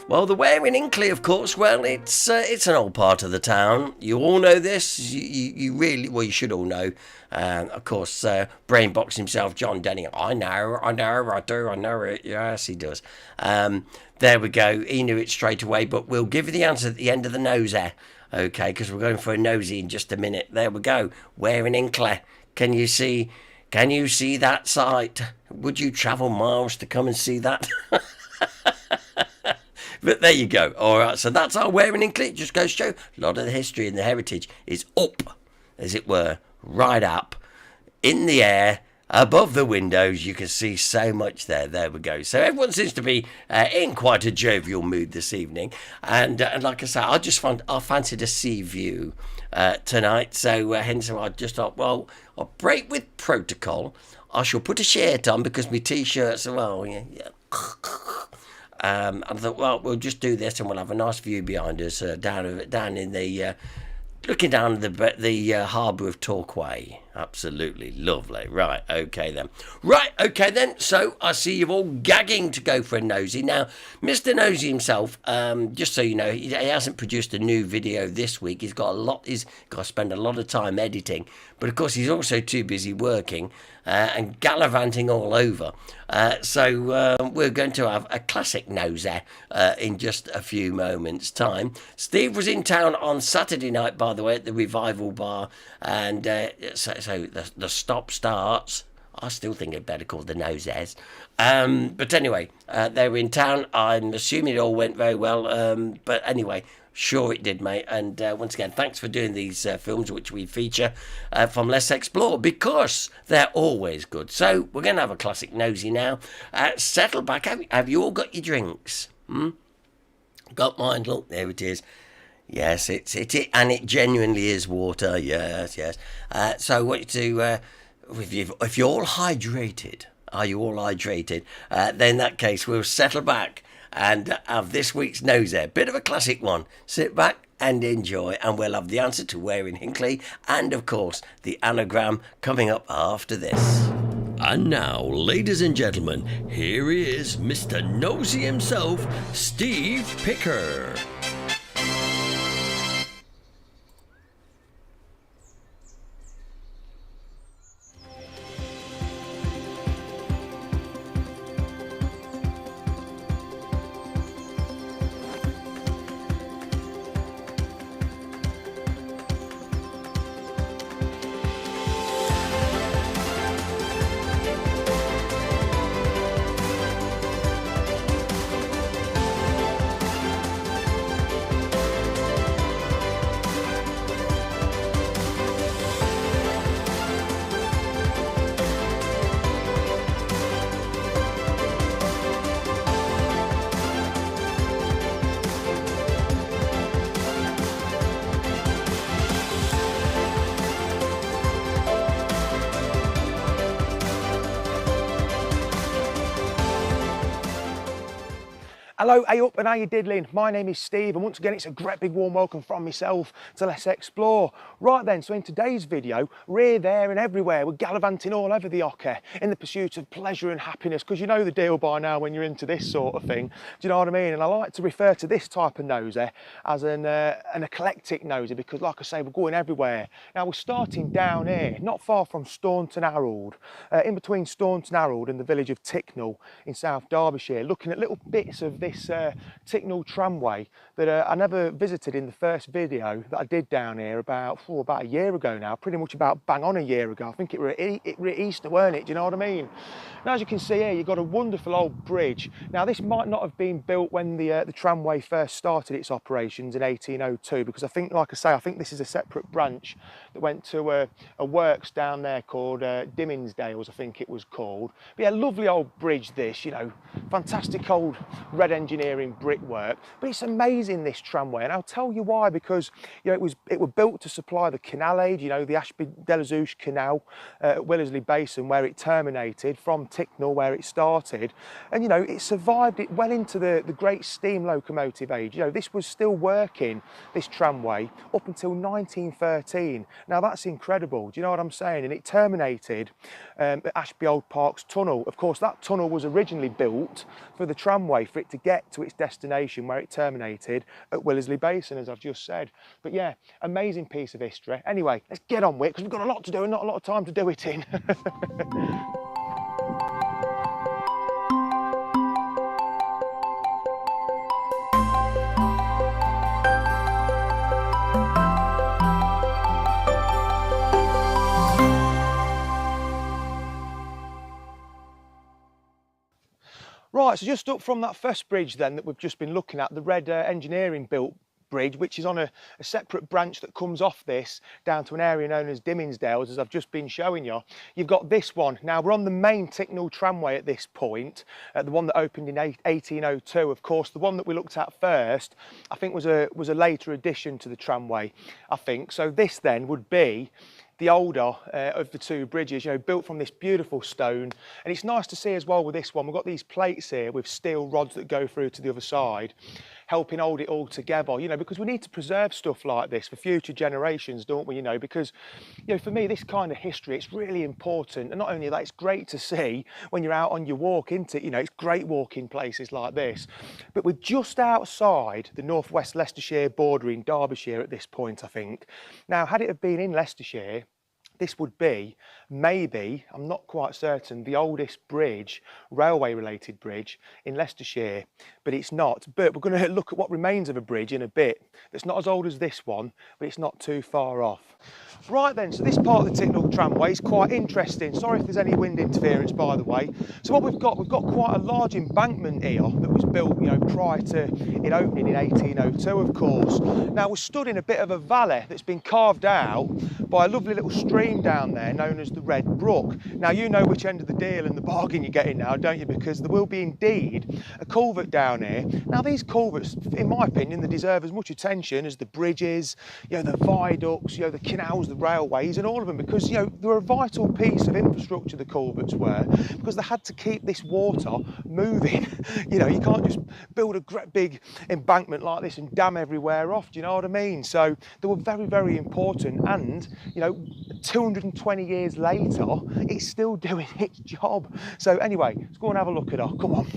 well, the Where in Hinckley, of course, well, it's an old part of the town. You all know this. You really, well, you should all know. Of course, Brainbox himself, John Denny. I know it. Yes, he does. There we go. He knew it straight away, but we'll give you the answer at the end of the nosy. Okay, because we're going for a nosy in just a minute. There we go. Where in Hinckley? Can you see that site? Would you travel miles to come and see that? But there you go. All right, so that's our Where in Hinckley. It just goes to show a lot of the history and the heritage is up, as it were, right up in the air above the windows. You can see so much there. There we go. So everyone seems to be in quite a jovial mood this evening, and like I say, I fancied a sea view tonight. So hence I just thought, well, I'll break with protocol. I shall put a shirt on because my t-shirts are well, yeah. And I thought, well, we'll just do this and we'll have a nice view behind us down in the looking down the harbour of Torquay. Absolutely lovely. Right, okay then. So I see you're all gagging to go for a nosy. Now, Mr. Nosy himself, just so you know, he hasn't produced a new video this week. He's got to spend a lot of time editing. But of course, he's also too busy working and gallivanting all over. So we're going to have a classic nosy in just a few moments' time. Steve was in town on Saturday night, by the way, at the Revival Bar, and so the stop starts I still think it better called the Noses. But anyway, they were in town. I'm assuming it all went very well. But anyway, sure it did, mate. And once again, thanks for doing these films, which we feature from Let's Explore, because they're always good. So we're going to have a classic nosy now. Settle back. Have you all got your drinks? Got mine. Look, there it is. Yes, it's and it genuinely is water. Yes. So I want you to, if you're all hydrated, are you all hydrated? Then in that case, we'll settle back and have this week's nosy. Bit of a classic one. Sit back and enjoy, and we'll have the answer to where in Hinckley, and of course the anagram coming up after this. And now, ladies and gentlemen, here is Mr. Nosy himself, Steve Picker.
Hello, hey up and how you diddling? My name is Steve and once again it's a great big warm welcome from myself to Let's Explore. Right then, so in today's video, we're here, there and everywhere. We're gallivanting all over the Ocker in the pursuit of pleasure and happiness, because you know the deal by now when you're into this sort of thing. Do you know what I mean? And I like to refer to this type of nosy as an eclectic nosy, because like I say, we're going everywhere. Now we're starting down here, not far from Staunton Harold, in between Staunton Harold and the village of Ticknell in South Derbyshire, looking at little bits of this Ticknell tramway that I never visited in the first video that I did down here about a year ago now, pretty much about bang on a year ago. I think it were at Easter, weren't it? Do you know what I mean? Now as you can see here, you've got a wonderful old bridge. Now this might not have been built when the tramway first started its operations in 1802, because I think, like I say, I think this is a separate branch that went to a works down there called Dimminsdale's, I think it was called. But yeah, lovely old bridge this, you know, fantastic old red engineering brickwork. But it's amazing, this tramway, and I'll tell you why, because you know it was built to supply the canal aid, you know, the Ashby Canal at Wellesley Basin, where it terminated from Ticknell, where it started, and you know it survived it well into the great steam locomotive age. You know, this was still working, this tramway, up until 1913. Now that's incredible, do you know what I'm saying? And it terminated at Ashby Old Parks Tunnel. Of course, that tunnel was originally built for the tramway, for it to get to its destination where it terminated at Wellesley Basin, as I've just said. But yeah, amazing piece of history. Anyway, let's get on with it, because we've got a lot to do and not a lot of time to do it in. Right, so just up from that first bridge then that we've just been looking at, the red engineering built bridge, which is on a separate branch that comes off this down to an area known as Dimminsdale's, as I've just been showing you. You've got this one. Now we're on the main Ticknell tramway at this point, the one that opened in 1802. Of course, the one that we looked at first, I think was a later addition to the tramway, I think. So this then would be the older of the two bridges, you know, built from this beautiful stone. And it's nice to see as well with this one, we've got these plates here with steel rods that go through to the other side, helping hold it all together, you know, because we need to preserve stuff like this for future generations, don't we, you know, because, you know, for me, this kind of history, it's really important. And not only that, it's great to see when you're out on your walk into, you know, it's great walking places like this. But we're just outside the northwest Leicestershire border in Derbyshire at this point, I think. Now, had it have been in Leicestershire, this would be, maybe, I'm not quite certain, the oldest bridge, railway-related bridge in Leicestershire, but it's not. But we're going to look at what remains of a bridge in a bit. That's not as old as this one, but it's not too far off. Right then, so this part of the Ticknall tramway is quite interesting. Sorry if there's any wind interference, by the way. So what we've got quite a large embankment here that was built, you know, prior to it opening in 1802, of course. Now we're stood in a bit of a valley that's been carved out by a lovely little stream down there known as the Red Brook. Now you know which end of the deal and the bargain you're getting now, don't you? Because there will be indeed a culvert down here. Now these culverts, in my opinion, they deserve as much attention as the bridges, you know, the viaducts, you know, the canals, the railways and all of them, because, you know, they're a vital piece of infrastructure, the culverts were, because they had to keep this water moving. You know, you can't just build a great big embankment like this and dam everywhere off, do you know what I mean? So they were very, very important, and, you know, 220 years later, it's still doing its job. So anyway, let's go and have a look at her, come on.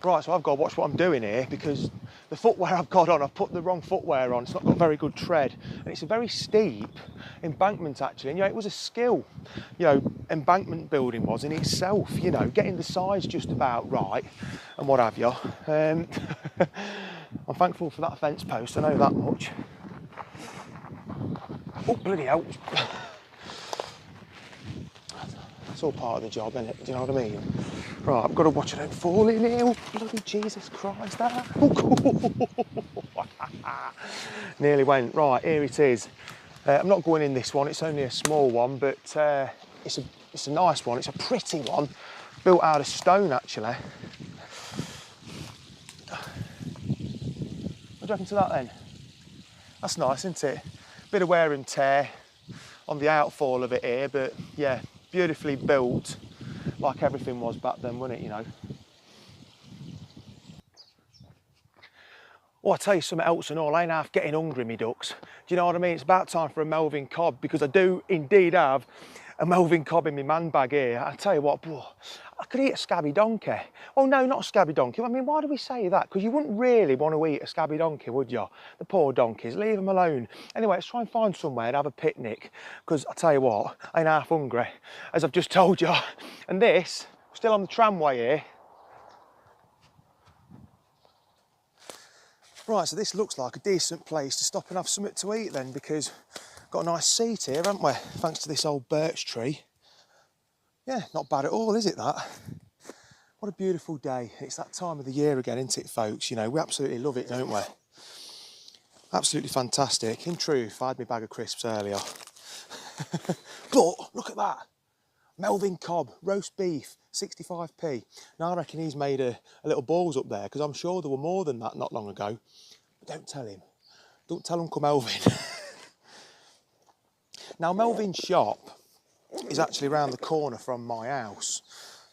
Right, so I've got to watch what I'm doing here, because the footwear I've got on, I've put the wrong footwear on. It's not got very good tread, and it's a very steep embankment actually. And, you know, it was a skill, you know, embankment building was in itself, you know, getting the size just about right and what have you. I'm thankful for that fence post, I know that much. Oh, bloody hell. It's all part of the job, isn't it? Do you know what I mean? Right, I've got to watch it don't fall in here. Oh, bloody Jesus Christ, that. Nearly went. Right, here it is. I'm not going in this one, it's only a small one, but it's a nice one. It's a pretty one, built out of stone actually. What do you reckon to that then? That's nice, isn't it? Bit of wear and tear on the outfall of it here, but yeah, beautifully built, like everything was back then, wasn't it, you know? Oh, I tell you something else and all, I ain't half getting hungry, me ducks. Do you know what I mean? It's about time for a Melvin Cobb, because I do indeed have a Melvin Cobb in my man bag here. I tell you what, bro, I could eat a scabby donkey. Well, no, not a scabby donkey. I mean, why do we say that? Because you wouldn't really want to eat a scabby donkey, would you? The poor donkeys, leave them alone. Anyway, let's try and find somewhere and have a picnic, because I tell you what, I ain't half hungry, as I've just told you. And this, still on the tramway here. Right, so this looks like a decent place to stop and have something to eat then, because we've got a nice seat here, haven't we? Thanks to this old birch tree. Yeah, not bad at all, is it, that? What a beautiful day. It's that time of the year again, isn't it, folks? You know, we absolutely love it, don't we? Absolutely fantastic. In truth, I had my bag of crisps earlier. But, look at that. Melvin Cobb, roast beef, 65p. Now I reckon he's made a little balls up there, because I'm sure there were more than that not long ago. But don't tell him. Don't tell Uncle Melvin. Now Melvin's shop is actually around the corner from my house.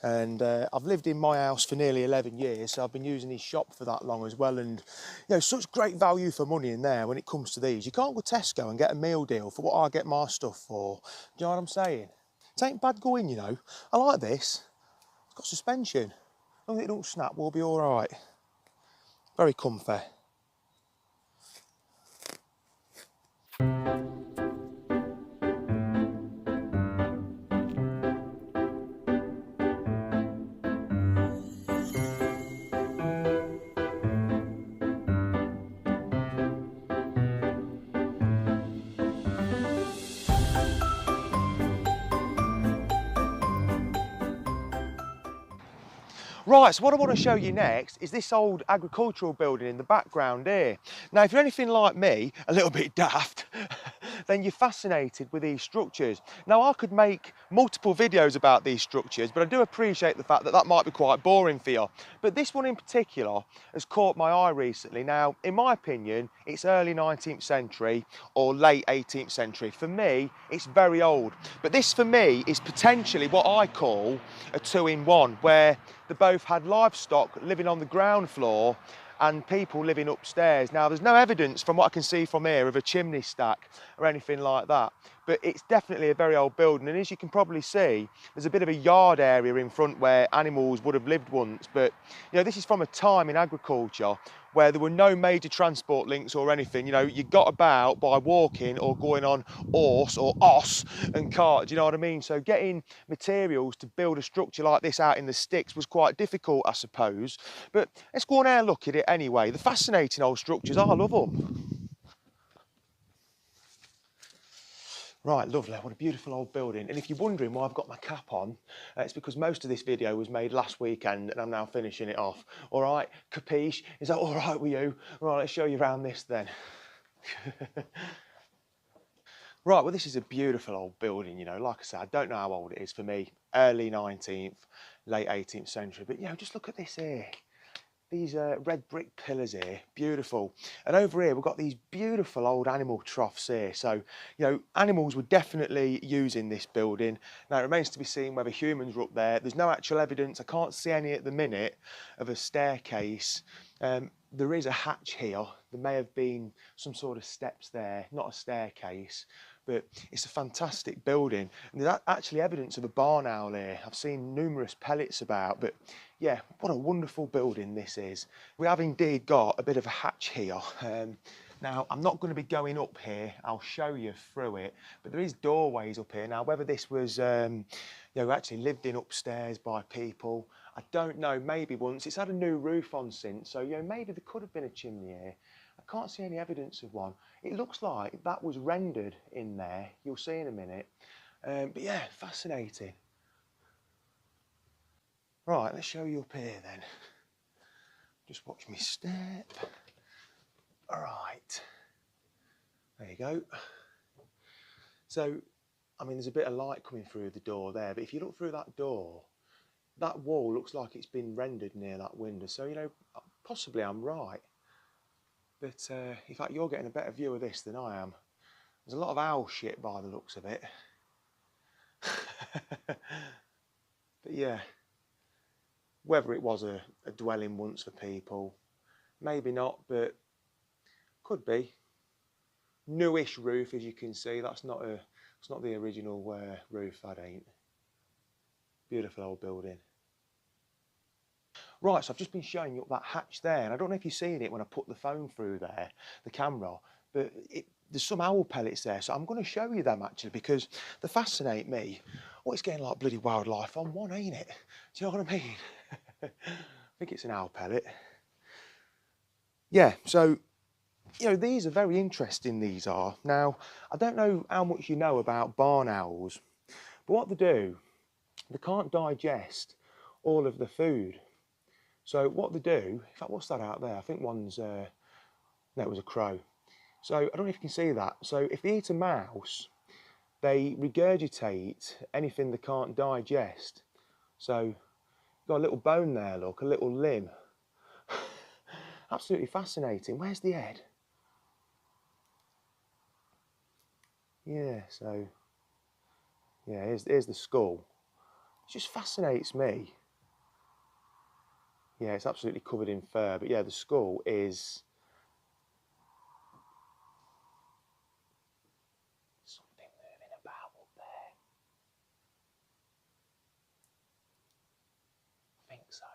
And I've lived in my house for nearly 11 years, so I've been using his shop for that long as well. And, you know, such great value for money in there when it comes to these. You can't go to Tesco and get a meal deal for what I get my stuff for. Do you know what I'm saying? It ain't bad going, you know. I like this. It's got suspension. As long as it don't snap, we'll be all right. Very comfy. Right, so what I want to show you next is this old agricultural building in the background here. Now, if you're anything like me, a little bit daft, then you're fascinated with these structures. Now, I could make multiple videos about these structures, but I do appreciate the fact that that might be quite boring for you. But this one in particular has caught my eye recently. Now, in my opinion, it's early 19th century or late 18th century. For me, it's very old. But this, for me, is potentially what I call a two-in-one, where they both had livestock living on the ground floor and people living upstairs. Now, there's no evidence from what I can see from here of a chimney stack or anything like that. but it's definitely a very old building, and as you can probably see, there's a bit of a yard area in front where animals would have lived once. But you know, this is from a time in agriculture where there were no major transport links or anything. You know, you got about by walking or going on horse or oss and cart, do you know what I mean? So getting materials to build a structure like this out in the sticks was quite difficult, I suppose. But let's go on and look at it anyway. The fascinating old structures, I love them. Right, lovely, what a beautiful old building. And if you're wondering why I've got my cap on, it's because most of this video was made last weekend and I'm now finishing it off. All right, capiche? Is that all right with you? Right, let's show you around this then. Right, well, this is a beautiful old building, you know. Like I said, I don't know how old it is for me. Early 19th, late 18th century. But, you know, just look at this here. These red brick pillars here, beautiful. And over here, we've got these beautiful old animal troughs here. So, you know, animals were definitely using this building. Now, it remains to be seen whether humans were up there. There's no actual evidence. I can't see any at the minute of a staircase. There is a hatch here. There may have been some sort of steps there, not a staircase. But it's a fantastic building. And there's actually evidence of a barn owl here. I've seen numerous pellets about, but yeah, what a wonderful building this is. We have indeed got a bit of a hatch here. Now, I'm not going to be going up here. I'll show you through it, but there is doorways up here. Now, whether this was, you know, actually lived in upstairs by people, I don't know, maybe once. It's had a new roof on since, so, you know, maybe there could have been a chimney here. I can't see any evidence of one. It looks like that was rendered in there. You'll see in a minute. But yeah, fascinating. Right, let's show you up here then. Just watch me step. All right. There you go. So, I mean, there's a bit of light coming through the door there, but if you look through that door, that wall looks like it's been rendered near that window. So, you know, possibly I'm right. But in fact, you're getting a better view of this than I am. There's a lot of owl shit by the looks of it. But yeah, whether it was a dwelling once for people, maybe not, but could be. Newish roof, as you can see. It's not the original roof. That ain't. Beautiful old building. Right, so I've just been showing you up that hatch there, and I don't know if you've seen it when I put the phone through there, the camera, but there's some owl pellets there, so I'm going to show you them actually because they fascinate me. Oh, it's getting like bloody wildlife on one, ain't it? Do you know what I mean? I think it's an owl pellet. Yeah, so, you know, these are very interesting, these are. Now, I don't know how much you know about barn owls, but what they do, they can't digest all of the food. So what they do, in fact, what's that out there? I think one's, no, it was a crow. So I don't know if you can see that. So if they eat a mouse, they regurgitate anything they can't digest. So you've got a little bone there, look, a little limb. Absolutely fascinating. Where's the head? Yeah, so, yeah, here's the skull. It just fascinates me. Yeah, it's absolutely covered in fur, but yeah, the skull is something moving about up there. I think so.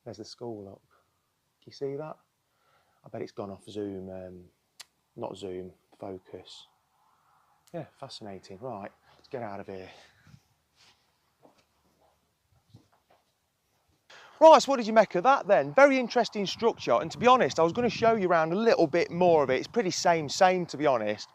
There's the skull, look. Can you see that? I bet it's gone off zoom, not zoom, focus. Yeah, fascinating. Right, let's get out of here. Right, so what did you make of that then? Very interesting structure, and to be honest, I was going to show you around a little bit more of it. It's pretty same to be honest.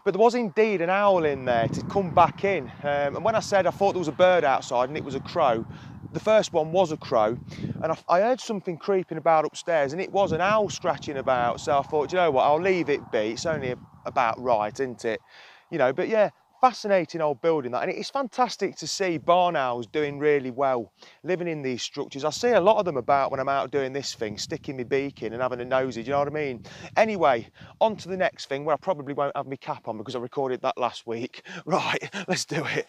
But there was indeed an owl in there to come back in. And when I said I thought there was a bird outside and it was a crow, the first one was a crow. And I heard something creeping about upstairs and it was an owl scratching about. So I thought, you know what, I'll leave it be. It's only about right, isn't it? You know, but yeah, fascinating old building that, and it's fantastic to see barn owls doing really well living in these structures. I see a lot of them about when I'm out doing this thing, sticking my beak in and having a nosy, do you know what I mean? Anyway, on to the next thing where I probably won't have my cap on because I recorded that last week. Right, let's do it.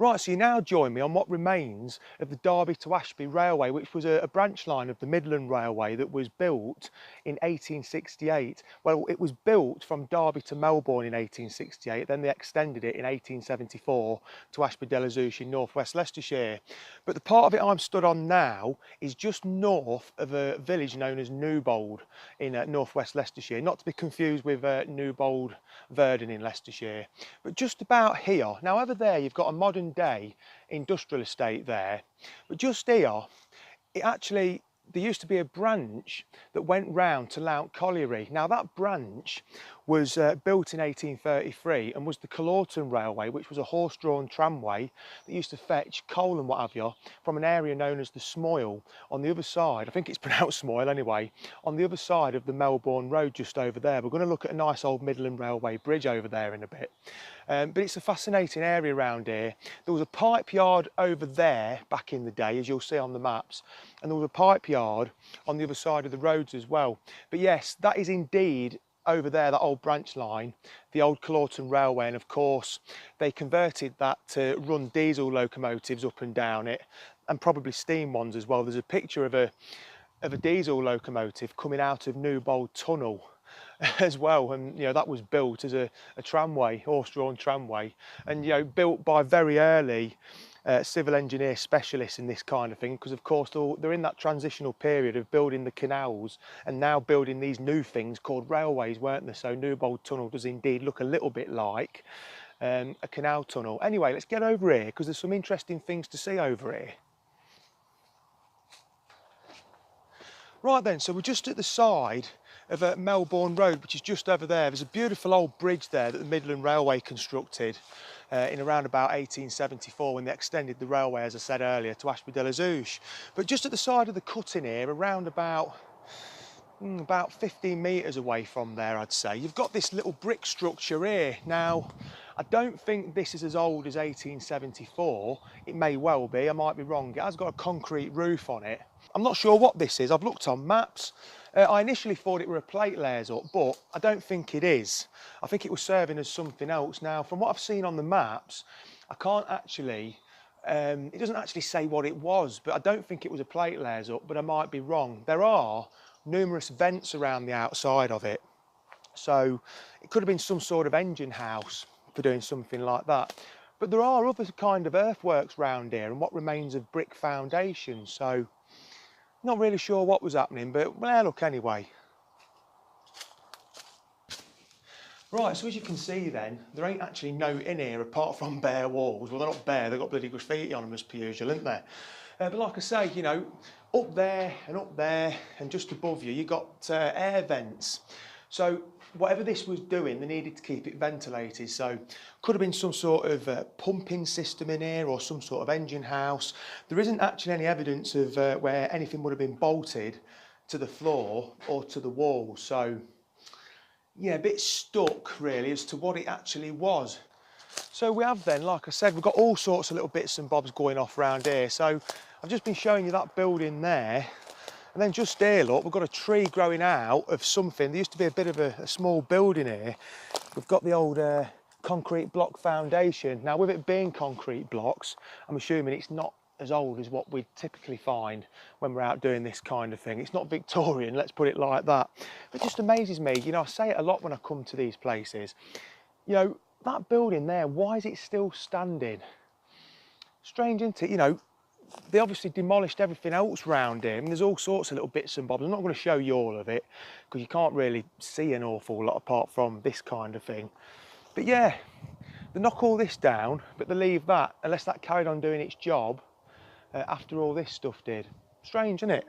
Right, so you now join me on what remains of the Derby to Ashby Railway, which was a branch line of the Midland Railway that was built in 1868. Well, it was built from Derby to Melbourne in 1868, then they extended it in 1874 to Ashby de la Zouch in northwest Leicestershire. But the part of it I'm stood on now is just north of a village known as Newbold in northwest Leicestershire, not to be confused with Newbold Verdon in Leicestershire. But just about here, now over there you've got a modern day industrial estate there, but just here there used to be a branch that went round to Lount Colliery. Now that branch was built in 1833 and was the Clawton Railway, which was a horse-drawn tramway that used to fetch coal and what have you from an area known as the Smoil on the other side, I think it's pronounced Smoil anyway, on the other side of the Melbourne Road just over there. We're going to look at a nice old Midland Railway bridge over there in a bit. But it's a fascinating area around here. There was a pipe yard over there back in the day, as you'll see on the maps, and there was a pipe yard on the other side of the roads as well. But yes, that is indeed over there, that old branch line, the old Clawton Railway, and of course they converted that to run diesel locomotives up and down it, and probably steam ones as well. There's a picture of a diesel locomotive coming out of Newbold Tunnel as well, and you know that was built as a tramway, horse-drawn tramway, and you know built by very early civil engineer specialists in this kind of thing, because of course they're in that transitional period of building the canals and now building these new things called railways, weren't they? So Newbold Tunnel does indeed look a little bit like a canal tunnel. Anyway, let's get over here because there's some interesting things to see over here. Right then, so we're just at the side of Melbourne Road, which is just over there. There's a beautiful old bridge there that the Midland Railway constructed in around about 1874 when they extended the railway, as I said earlier, to Ashby de la Zouch. But just at the side of the cutting here, around about 15 metres away from there, I'd say, you've got this little brick structure here. Now, I don't think this is as old as 1874. It may well be, I might be wrong. It has got a concrete roof on it. I'm not sure what this is. I've looked on maps. I initially thought it were a plate layers up, but I don't think it is. I think it was serving as something else. Now, from what I've seen on the maps, I can't actually, it doesn't actually say what it was, but I don't think it was a plate layers up, but I might be wrong. There are numerous vents around the outside of it, so it could have been some sort of engine house for doing something like that. But there are other kind of earthworks round here and what remains of brick foundations, so not really sure what was happening, but well, look anyway. Right, so as you can see then, there ain't actually no in here apart from bare walls. Well, they're not bare, they've got bloody graffiti on them as per usual, isn't there? But like I say, you know, up there and just above you, you got air vents. So whatever this was doing, they needed to keep it ventilated. So could have been some sort of pumping system in here or some sort of engine house. There isn't actually any evidence of where anything would have been bolted to the floor or to the wall. So yeah, a bit stuck really as to what it actually was. So we have then, like I said, we've got all sorts of little bits and bobs going off around here. So I've just been showing you that building there. And then just here, look, we've got a tree growing out of something. There used to be a bit of a small building here. We've got the old concrete block foundation. Now, with it being concrete blocks, I'm assuming it's not as old as what we typically find when we're out doing this kind of thing. It's not Victorian, let's put it like that. It just amazes me, you know, I say it a lot when I come to these places. You know, that building there, why is it still standing? Strange, isn't it? You know, they obviously demolished everything else round here. I mean, there's all sorts of little bits and bobs. I'm not going to show you all of it because you can't really see an awful lot apart from this kind of thing. But yeah, they knock all this down, but they leave that unless that carried on doing its job after all this stuff did. Strange, isn't it?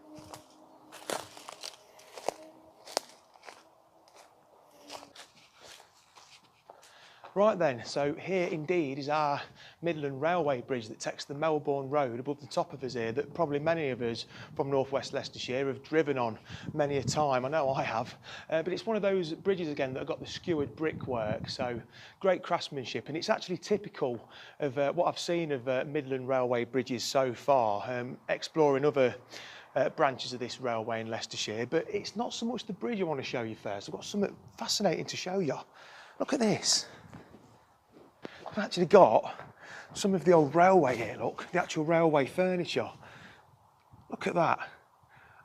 Right then, so here indeed is our Midland Railway bridge that takes the Melbourne Road above the top of us here, that probably many of us from northwest Leicestershire have driven on many a time. I know I have, but it's one of those bridges again that have got the skewered brickwork, so great craftsmanship, and it's actually typical of what I've seen of Midland Railway bridges so far, exploring other branches of this railway in Leicestershire. But it's not so much the bridge I want to show you first. I've got something fascinating to show you. Look at this. I've actually got some of the old railway here, look, the actual railway furniture. Look at that.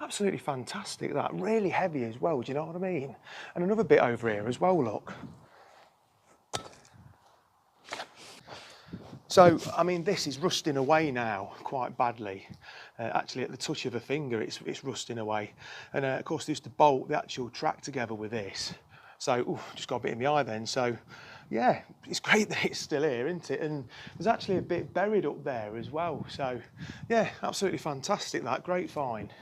Absolutely fantastic, that. Really heavy as well, do you know what I mean? And another bit over here as well, look. So, I mean, this is rusting away now quite badly. Actually, at the touch of a finger, it's rusting away. And of course, they used to bolt the actual track together with this. So, ooh, just got a bit in the eye then. So, yeah, it's great that it's still here, isn't it? And there's actually a bit buried up there as well. So, yeah, absolutely fantastic, that. Great find.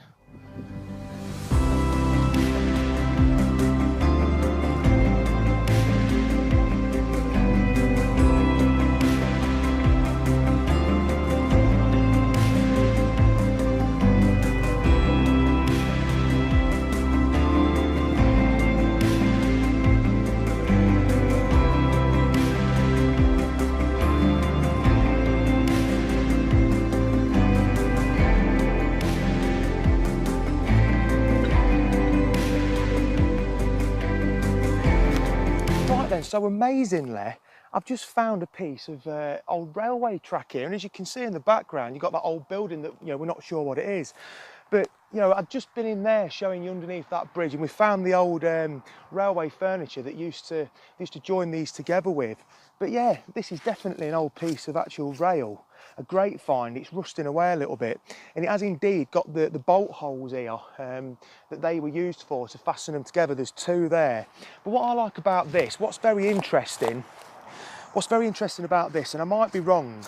So amazingly, I've just found a piece of old railway track here, and as you can see in the background, you've got that old building that, you know, we're not sure what it is. But, you know, I've just been in there showing you underneath that bridge, and we found the old railway furniture that used to join these together with. But yeah, this is definitely an old piece of actual rail. A great find. It's rusting away a little bit, and it has indeed got the bolt holes here that they were used for to fasten them together. There's two there. But what I like about this, what's very interesting about this, and I might be wrong,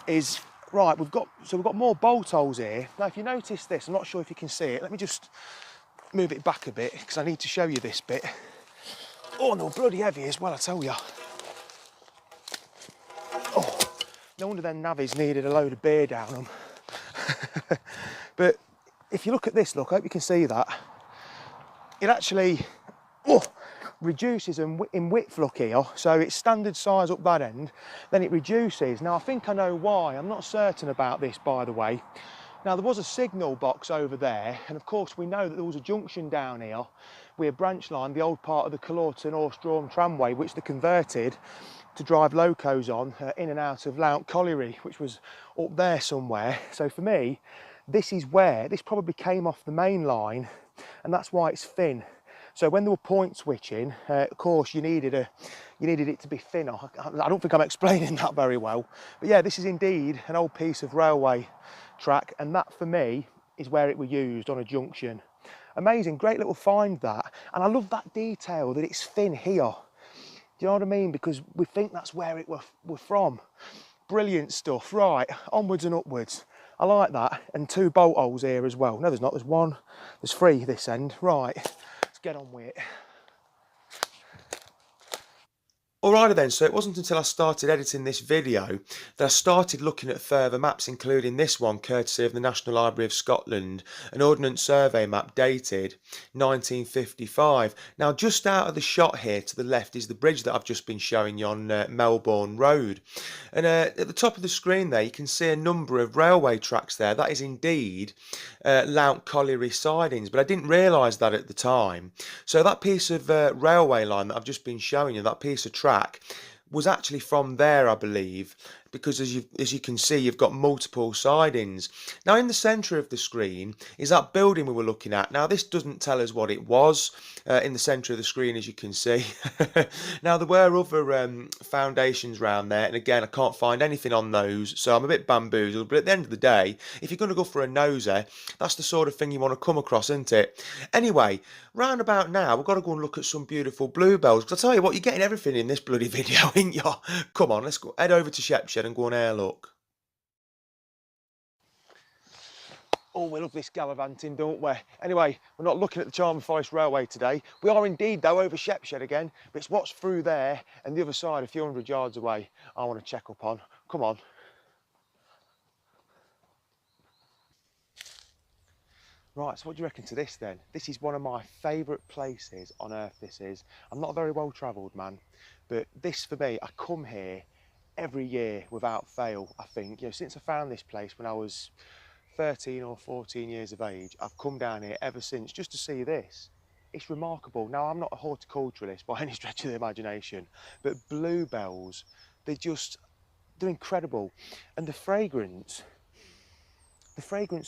is right, we've got more bolt holes here. Now if you notice this, I'm not sure if you can see it, let me just move it back a bit because I need to show you this bit. Oh, and they're bloody heavy as well, I tell you. Oh, no wonder them navvies needed a load of beer down them. But if you look at this, look, I hope you can see that. It actually reduces in width, look here. So it's standard size up that end, then it reduces. Now I think I know why, I'm not certain about this, by the way. Now there was a signal box over there, and of course we know that there was a junction down here with a branch line, the old part of the Clawton horse-drawn tramway, which they converted to drive locos on in and out of Lount Colliery, which was up there somewhere. So for me, this probably came off the main line, and that's why it's thin. So when they were point switching, of course you needed it to be thinner. I don't think I'm explaining that very well, but yeah, this is indeed an old piece of railway track, and that for me is where it was used, on a junction. Amazing, great little find that, and I love that detail that it's thin here. Do you know what I mean? Because we think that's where it were from. Brilliant stuff. Right, onwards and upwards. I like that. And two bolt holes here as well. No, there's not. There's one. There's three this end. Right, let's get on with it. Alrighty then, so it wasn't until I started editing this video that I started looking at further maps, including this one, courtesy of the National Library of Scotland, an Ordnance Survey map dated 1955. Now, just out of the shot here to the left is the bridge that I've just been showing you on Melbourne Road. And at the top of the screen there, you can see a number of railway tracks there. That is indeed Lount Colliery sidings, but I didn't realise that at the time. So that piece of railway line that I've just been showing you, that piece of track, was actually from there, I believe, because as you can see, you've got multiple sidings. Now in the centre of the screen is that building we were looking at. Now this doesn't tell us what it was in the centre of the screen, as you can see. Now there were other foundations around there, and again I can't find anything on those, so I'm a bit bamboozled. But at the end of the day, if you're going to go for a nosy, that's the sort of thing you want to come across, isn't it? Anyway, round about now we've got to go and look at some beautiful bluebells, because I tell you what, you're getting everything in this bloody video, ain't you? Come on, let's go head over to Shepshed and go and have a look. Oh, we love this gallivanting, don't we? Anyway, we're not looking at the Charman Forest Railway today. We are indeed, though, over Shepshed again, but it's what's through there and the other side, a few hundred yards away, I want to check up on. Come on. Right, so what do you reckon to this then? This is one of my favourite places on earth, this is. I'm not a very well-travelled man, but this for me, I come here every year without fail, I think. You know, since I found this place when I was 13 or 14 years of age, I've come down here ever since just to see this. It's remarkable. Now, I'm not a horticulturalist by any stretch of the imagination, but bluebells, they're just they're incredible. And the fragrance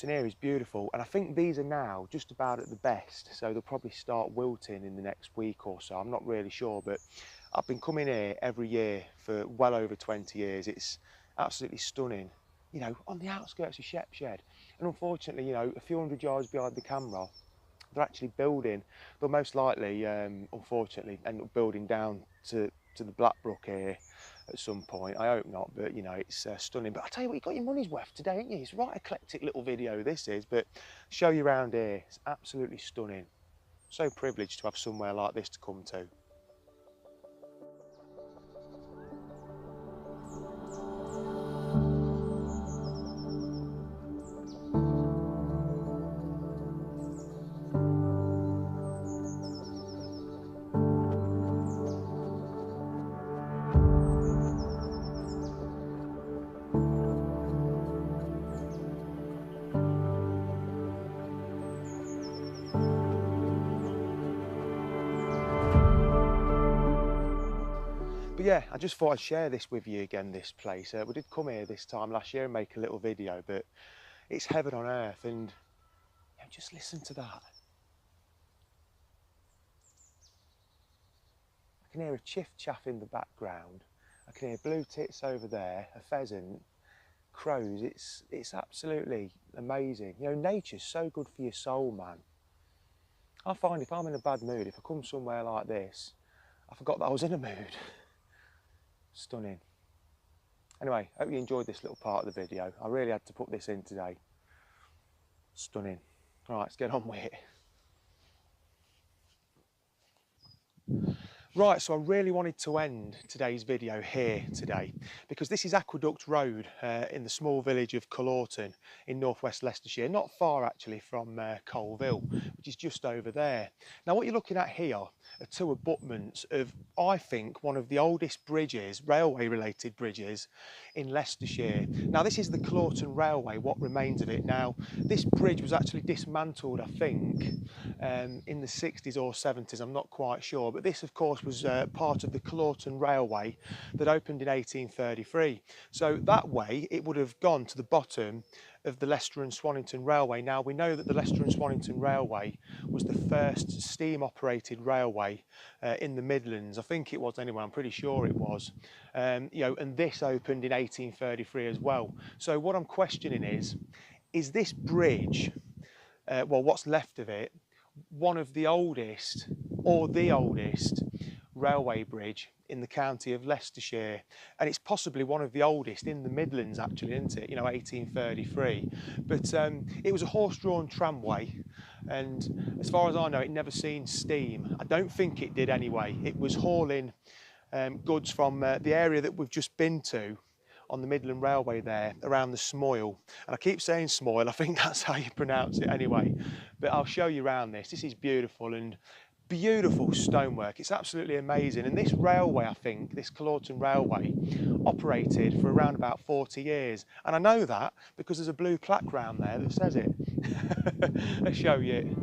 in here is beautiful. And I think these are now just about at the best. So they'll probably start wilting in the next week or so. I'm not really sure, but I've been coming here every year for well over 20 years. It's absolutely stunning, you know, on the outskirts of Shepshed. And unfortunately, you know, a few hundred yards behind the camera, they're actually building. They'll most likely, unfortunately, end up building down to the Blackbrook here at some point. I hope not, but you know, it's stunning. But I tell you what, you got your money's worth today, ain't you? It's a right eclectic little video this is, but show you around here. It's absolutely stunning. So privileged to have somewhere like this to come to. But yeah, I just thought I'd share this with you again, this place. We did come here this time last year and make a little video, but it's heaven on earth, and you know, just listen to that. I can hear a chiff-chaff in the background. I can hear blue tits over there, a pheasant, crows. It's absolutely amazing. You know, nature's so good for your soul, man. I find if I'm in a bad mood, if I come somewhere like this, I forgot that I was in a mood. Stunning. Anyway, hope you enjoyed this little part of the video. I really had to put this in today. Stunning. All right, let's get on with it. Right, so I really wanted to end today's video here today because this is Aqueduct Road in the small village of Clawton in northwest Leicestershire, not far actually from Colville, which is just over there. Now what you're looking at here are two abutments of, I think, one of the oldest bridges, railway related bridges in Leicestershire. Now this is the Clawton Railway, what remains of it. Now this bridge was actually dismantled, I think, in the 60s or 70s, I'm not quite sure, but this of course was part of the Clawton Railway that opened in 1833. So that way it would have gone to the bottom of the Leicester and Swannington Railway. Now we know that the Leicester and Swannington Railway was the first steam operated railway in the Midlands. I think it was anyway, I'm pretty sure it was. You know, and this opened in 1833 as well. So what I'm questioning is this bridge, well what's left of it, one of the oldest or the oldest railway bridge in the county of Leicestershire, and it's possibly one of the oldest in the Midlands actually, isn't it? You know, 1833. But it was a horse-drawn tramway, and as far as I know it never seen steam. I don't think it did anyway. It was hauling goods from the area that we've just been to on the Midland Railway there, around the Smoil. And I keep saying Smoil, I think that's how you pronounce it anyway. But I'll show you around this. This is beautiful, and beautiful stonework. It's absolutely amazing. And this railway, I think, this Clawton Railway, operated for around about 40 years. And I know that because there's a blue plaque round there that says it. Let's show you.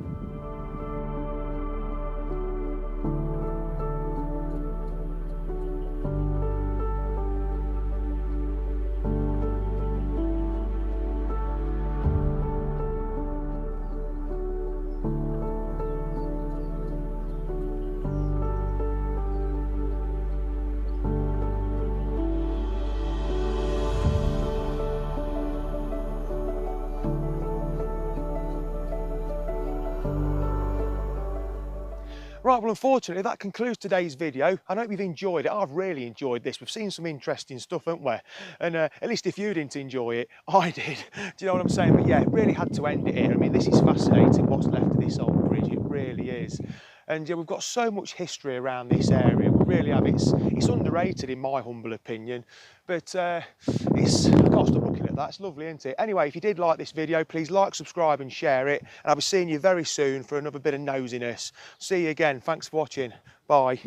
Right, well unfortunately that concludes today's video. I hope you've enjoyed it. I've really enjoyed this. We've seen some interesting stuff, haven't we? And at least if you didn't enjoy it, I did. Do you know what I'm saying? But yeah, really had to end it here. I mean, this is fascinating, what's left of this old bridge. It really is. And yeah, we've got so much history around this area. We really have. It's underrated in my humble opinion, but I can't stop looking at that. It's lovely, isn't it? Anyway, if you did like this video, please like, subscribe and share it. And I'll be seeing you very soon for another bit of nosiness. See you again. Thanks for watching. Bye.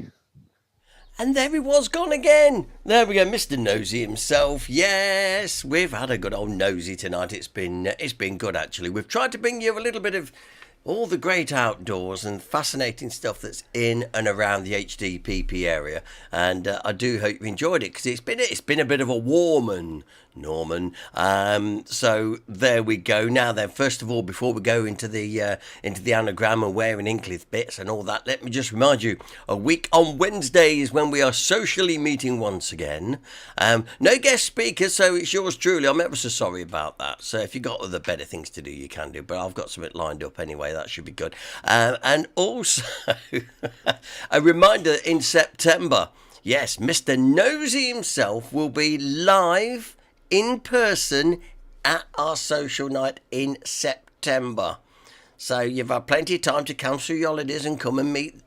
And there he was, gone again. There we go, Mr. Nosy himself. Yes, we've had a good old nosy tonight. It's been good, actually. We've tried to bring you a little bit of all the great outdoors and fascinating stuff that's in and around the HDPP area, and I do hope you enjoyed it, because it's been a bit of a warm one, Norman. So there we go. Now then, first of all, before we go into the anagram and wearing Hinckley bits and all that, let me just remind you, a week on Wednesdays when we are socially meeting once again. No guest speakers, so it's yours truly. I'm ever so sorry about that. So if you've got other better things to do, you can do, but I've got something lined up anyway. That should be good. And also, a reminder, in September, yes, Mr. Nosy himself will be live in person at our social night in September. So you've had plenty of time to cancel your holidays and come and meet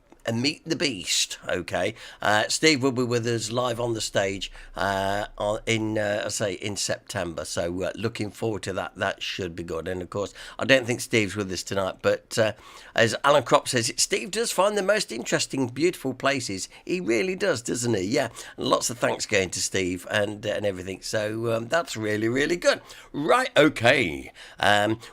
the beast. Okay, Steve will be with us live on the stage in September. So looking forward to that. That should be good. And of course, I don't think Steve's with us tonight, but as Alan Kropp says, Steve does find the most interesting, beautiful places. He really does, doesn't he? Yeah. And lots of thanks going to Steve and everything. So that's really, really good. Right. Okay.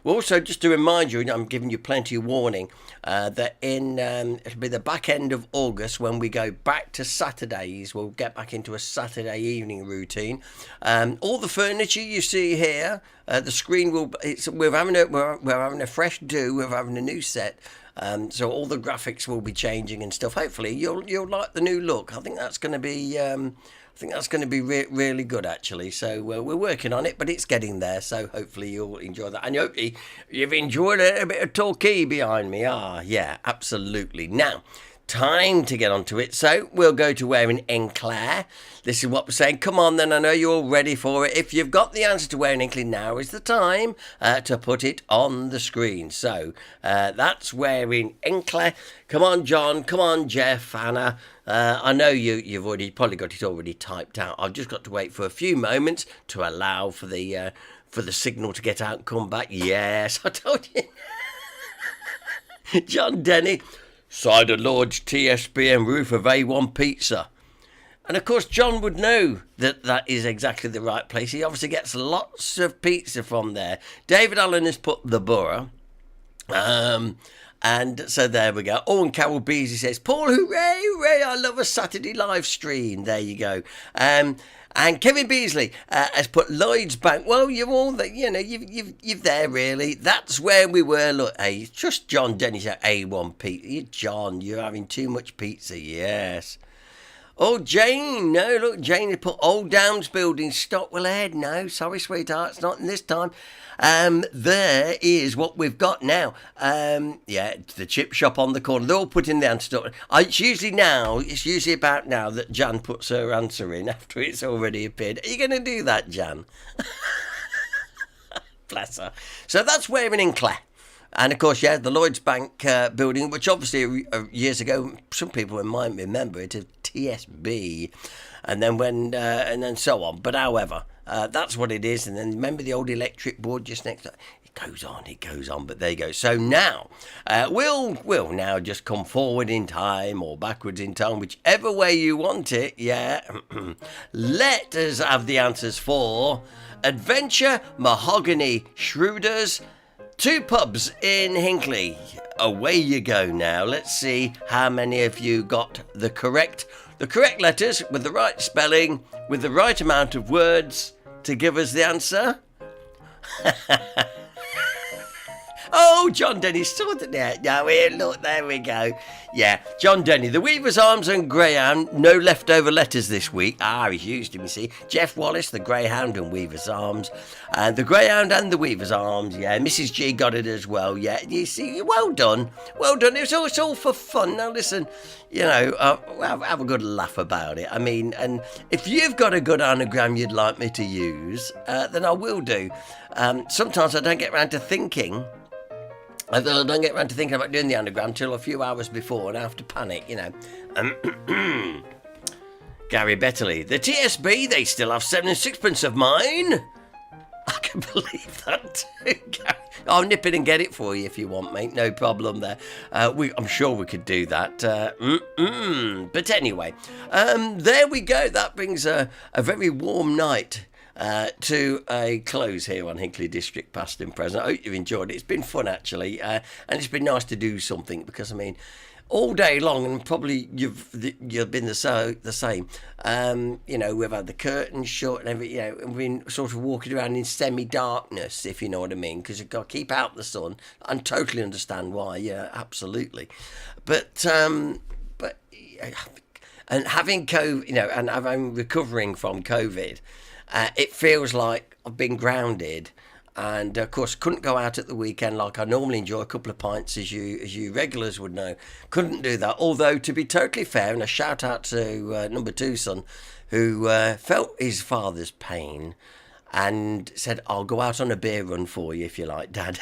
Also, just to remind you, I'm giving you plenty of warning that it'll be the back end of August when we go back to Saturdays. We'll get back into a Saturday evening routine. All the furniture you see here, the screen we're having a fresh do. We're having a new set. So all the graphics will be changing and stuff. Hopefully you'll like the new look. I think that's going to be really good, actually. So we're working on it, but it's getting there. So hopefully you'll enjoy that. And hopefully you've enjoyed a bit of Torquay behind me. Yeah, absolutely. Now, time to get onto it. So we'll go to wearing Hinckley. This is what we're saying. Come on then, I know you're all ready for it. If you've got the answer to wearing Hinckley, now is the time to put it on the screen. So that's wearing Hinckley. Come on, John. Come on, Jeff, Anna. I know you've probably got it already typed out. I've just got to wait for a few moments to allow for the signal to get out and come back. Yes, I told you. John Denny. Side of Lord's TSB and roof of A1 Pizza. And of course, John would know that is exactly the right place. He obviously gets lots of pizza from there. David Allen has put the borough. And so there we go. Oh, and Carol Beasley says, Paul, hooray, hooray, I love a Saturday live stream. There you go. And Kevin Beasley has put Lloyd's Bank. Well, you're all that, you're there really. That's where we were. Look, hey, just John Dennis at A1 Pizza. John, you're having too much pizza. Yes. Oh, Jane. No, look, Jane had put Old Downs Building, Stockwell Head. No, sorry, sweetheart, it's not in this time. There is what we've got now. Yeah, the chip shop on the corner. They're all put in the answer. It's usually about now that Jan puts her answer in after it's already appeared. Are you going to do that, Jan? Bless her. So that's wearing Hinckley. And of course, yeah, the Lloyds Bank building, which obviously years ago, some people might remember it as TSB, and then so on. But however, that's what it is. And then remember the old electric board just next to it. Goes on. But there you go. So now we'll now just come forward in time or backwards in time, whichever way you want it. Yeah, let us have the answers for Adventure Mahogany Schroeder's. 2 pubs in Hinckley. Away you go now. Let's see how many of you got the correct letters with the right spelling, with the right amount of words to give us the answer. Oh, John Denny sorted it. Now here, look, there we go. Yeah, John Denny, the Weaver's Arms and Greyhound, no leftover letters this week. He's used them, you see. Jeff Wallace, the Greyhound and Weaver's Arms. And the Greyhound and the Weaver's Arms, yeah. Mrs. G got it as well, yeah. You see, well done. Well done. It's all for fun. Now listen, have a good laugh about it. I mean, and if you've got a good anagram you'd like me to use, then I will do. Sometimes I don't get around to thinking. I don't get around to thinking about doing the anagram until a few hours before and I have to panic, Gary Betterley. The TSB, they still have 7 and 6pence of mine. I can believe that too, Gary. I'll nip in and get it for you if you want, mate. No problem there. I'm sure we could do that. But anyway, there we go. That brings a very warm night to a close here on Hinckley District Past and Present. I hope you've enjoyed it. It's been fun, actually, and it's been nice to do something because, I mean, all day long, and probably you've been the same. You know, we've had the curtains shut and everything. You know, and we've been sort of walking around in semi-darkness, if you know what I mean, because you've got to keep out the sun. I totally understand why. Yeah, absolutely. But and having COVID, you know, and I'm recovering from COVID, it feels like I've been grounded. And of course, couldn't go out at the weekend like I normally enjoy, a couple of pints, as you regulars would know. Couldn't do that. Although, to be totally fair, and a shout out to number 2 son, who felt his father's pain and said, "I'll go out on a beer run for you if you like, Dad."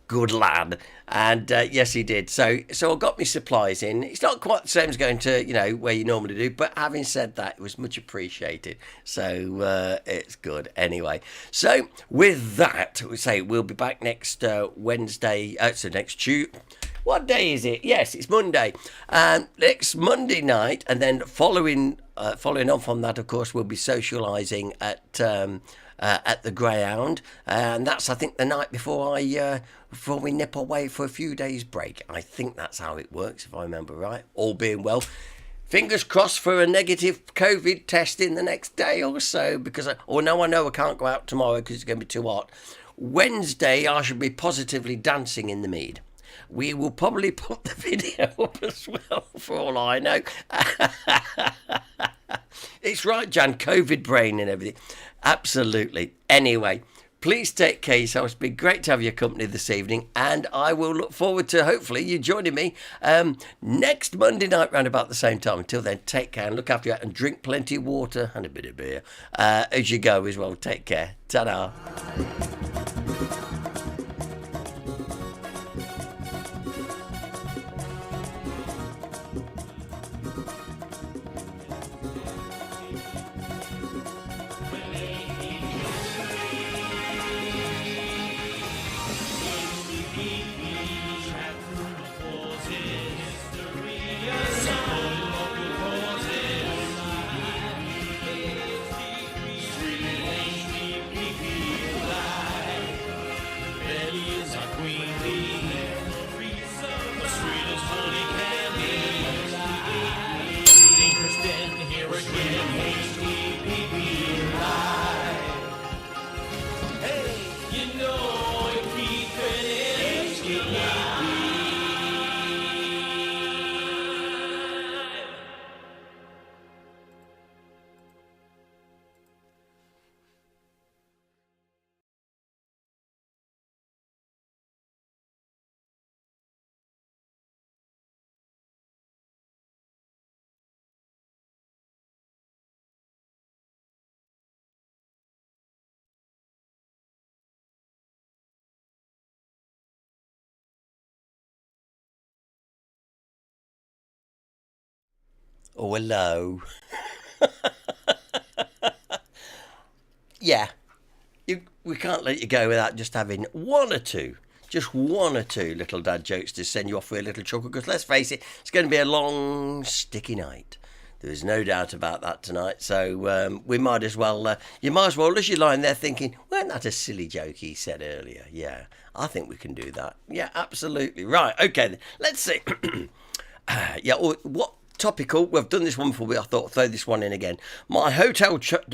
Good lad. And yes, he did. So I got my supplies in. It's not quite the same as going to, you know, where you normally do, but having said that, it was much appreciated. So it's good anyway. So with that, we say we'll be back next Wednesday. So next Tuesday. What day is it? Yes, it's Monday. Next Monday night, and then following on from that, of course, we'll be socialising at the Greyhound, and that's, I think, the night before we nip away for a few days break. I think that's how it works, if I remember right. All being well, fingers crossed for a negative COVID test in the next day or so, because I know I can't go out tomorrow because it's going to be too hot. Wednesday I should be positively dancing in the mead. We will probably put the video up as well, for all I know. It's right, Jan, COVID brain and everything. Absolutely. Anyway, please take care of yourself. It's been great to have your company this evening, and I will look forward to hopefully you joining me next Monday night round about the same time. Until then, take care and look after you, and drink plenty of water and a bit of beer as you go as well. Take care. Ta-da. Oh, hello. Yeah, we can't let you go without just having one or two little dad jokes to send you off with a little chuckle, because let's face it, it's going to be a long, sticky night. There's no doubt about that tonight. So we might as well, you might as well, as you're lying there thinking, weren't that a silly joke he said earlier? Yeah, I think we can do that. Yeah, absolutely. Right, okay, then. Let's see. Yeah, what topical? We've done this one before, but I thought I'd throw this one in again. My hotel tried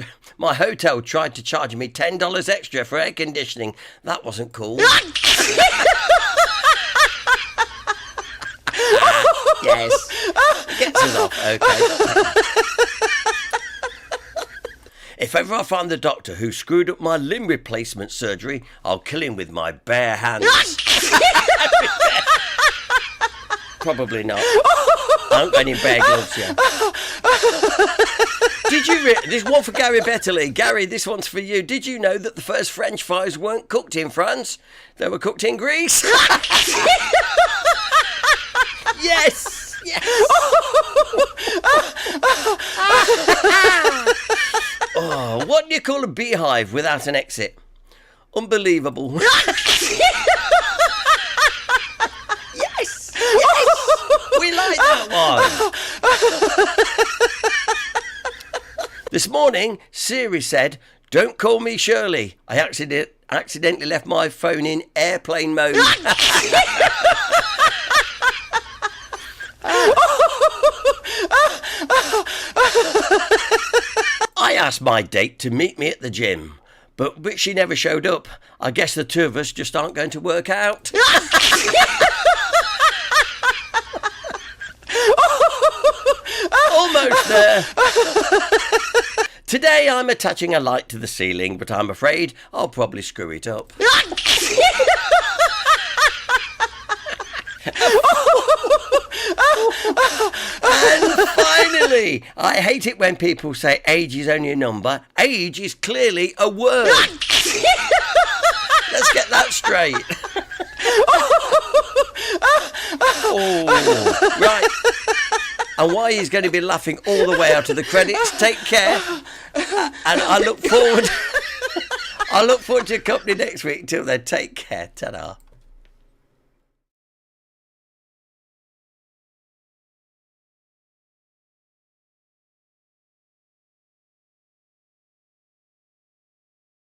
to charge me $10 extra for air conditioning. That wasn't cool. Yes. Gets us off, okay. If ever I find the doctor who screwed up my limb replacement surgery, I'll kill him with my bare hands. Probably not. I haven't got any bare gloves yet. Did you this one for Gary Betterley. Gary, this one's for you. Did you know that the first French fries weren't cooked in France? They were cooked in Greece? Yes! Yes! Oh, what do you call a beehive without an exit? Unbelievable. Yes! Yes! We like that one. This morning, Siri said, "Don't call me Shirley. I accidentally left my phone in airplane mode." I asked my date to meet me at the gym, but she never showed up. I guess the two of us just aren't going to work out. Almost there. Today I'm attaching a light to the ceiling, but I'm afraid I'll probably screw it up. And finally, I hate it when people say age is only a number. Age is clearly a word. Let's get that straight. Oh, right. And why he's going to be laughing all the way out of the credits. Take care. And I look forward to your company next week. Till then, take care. Ta-da.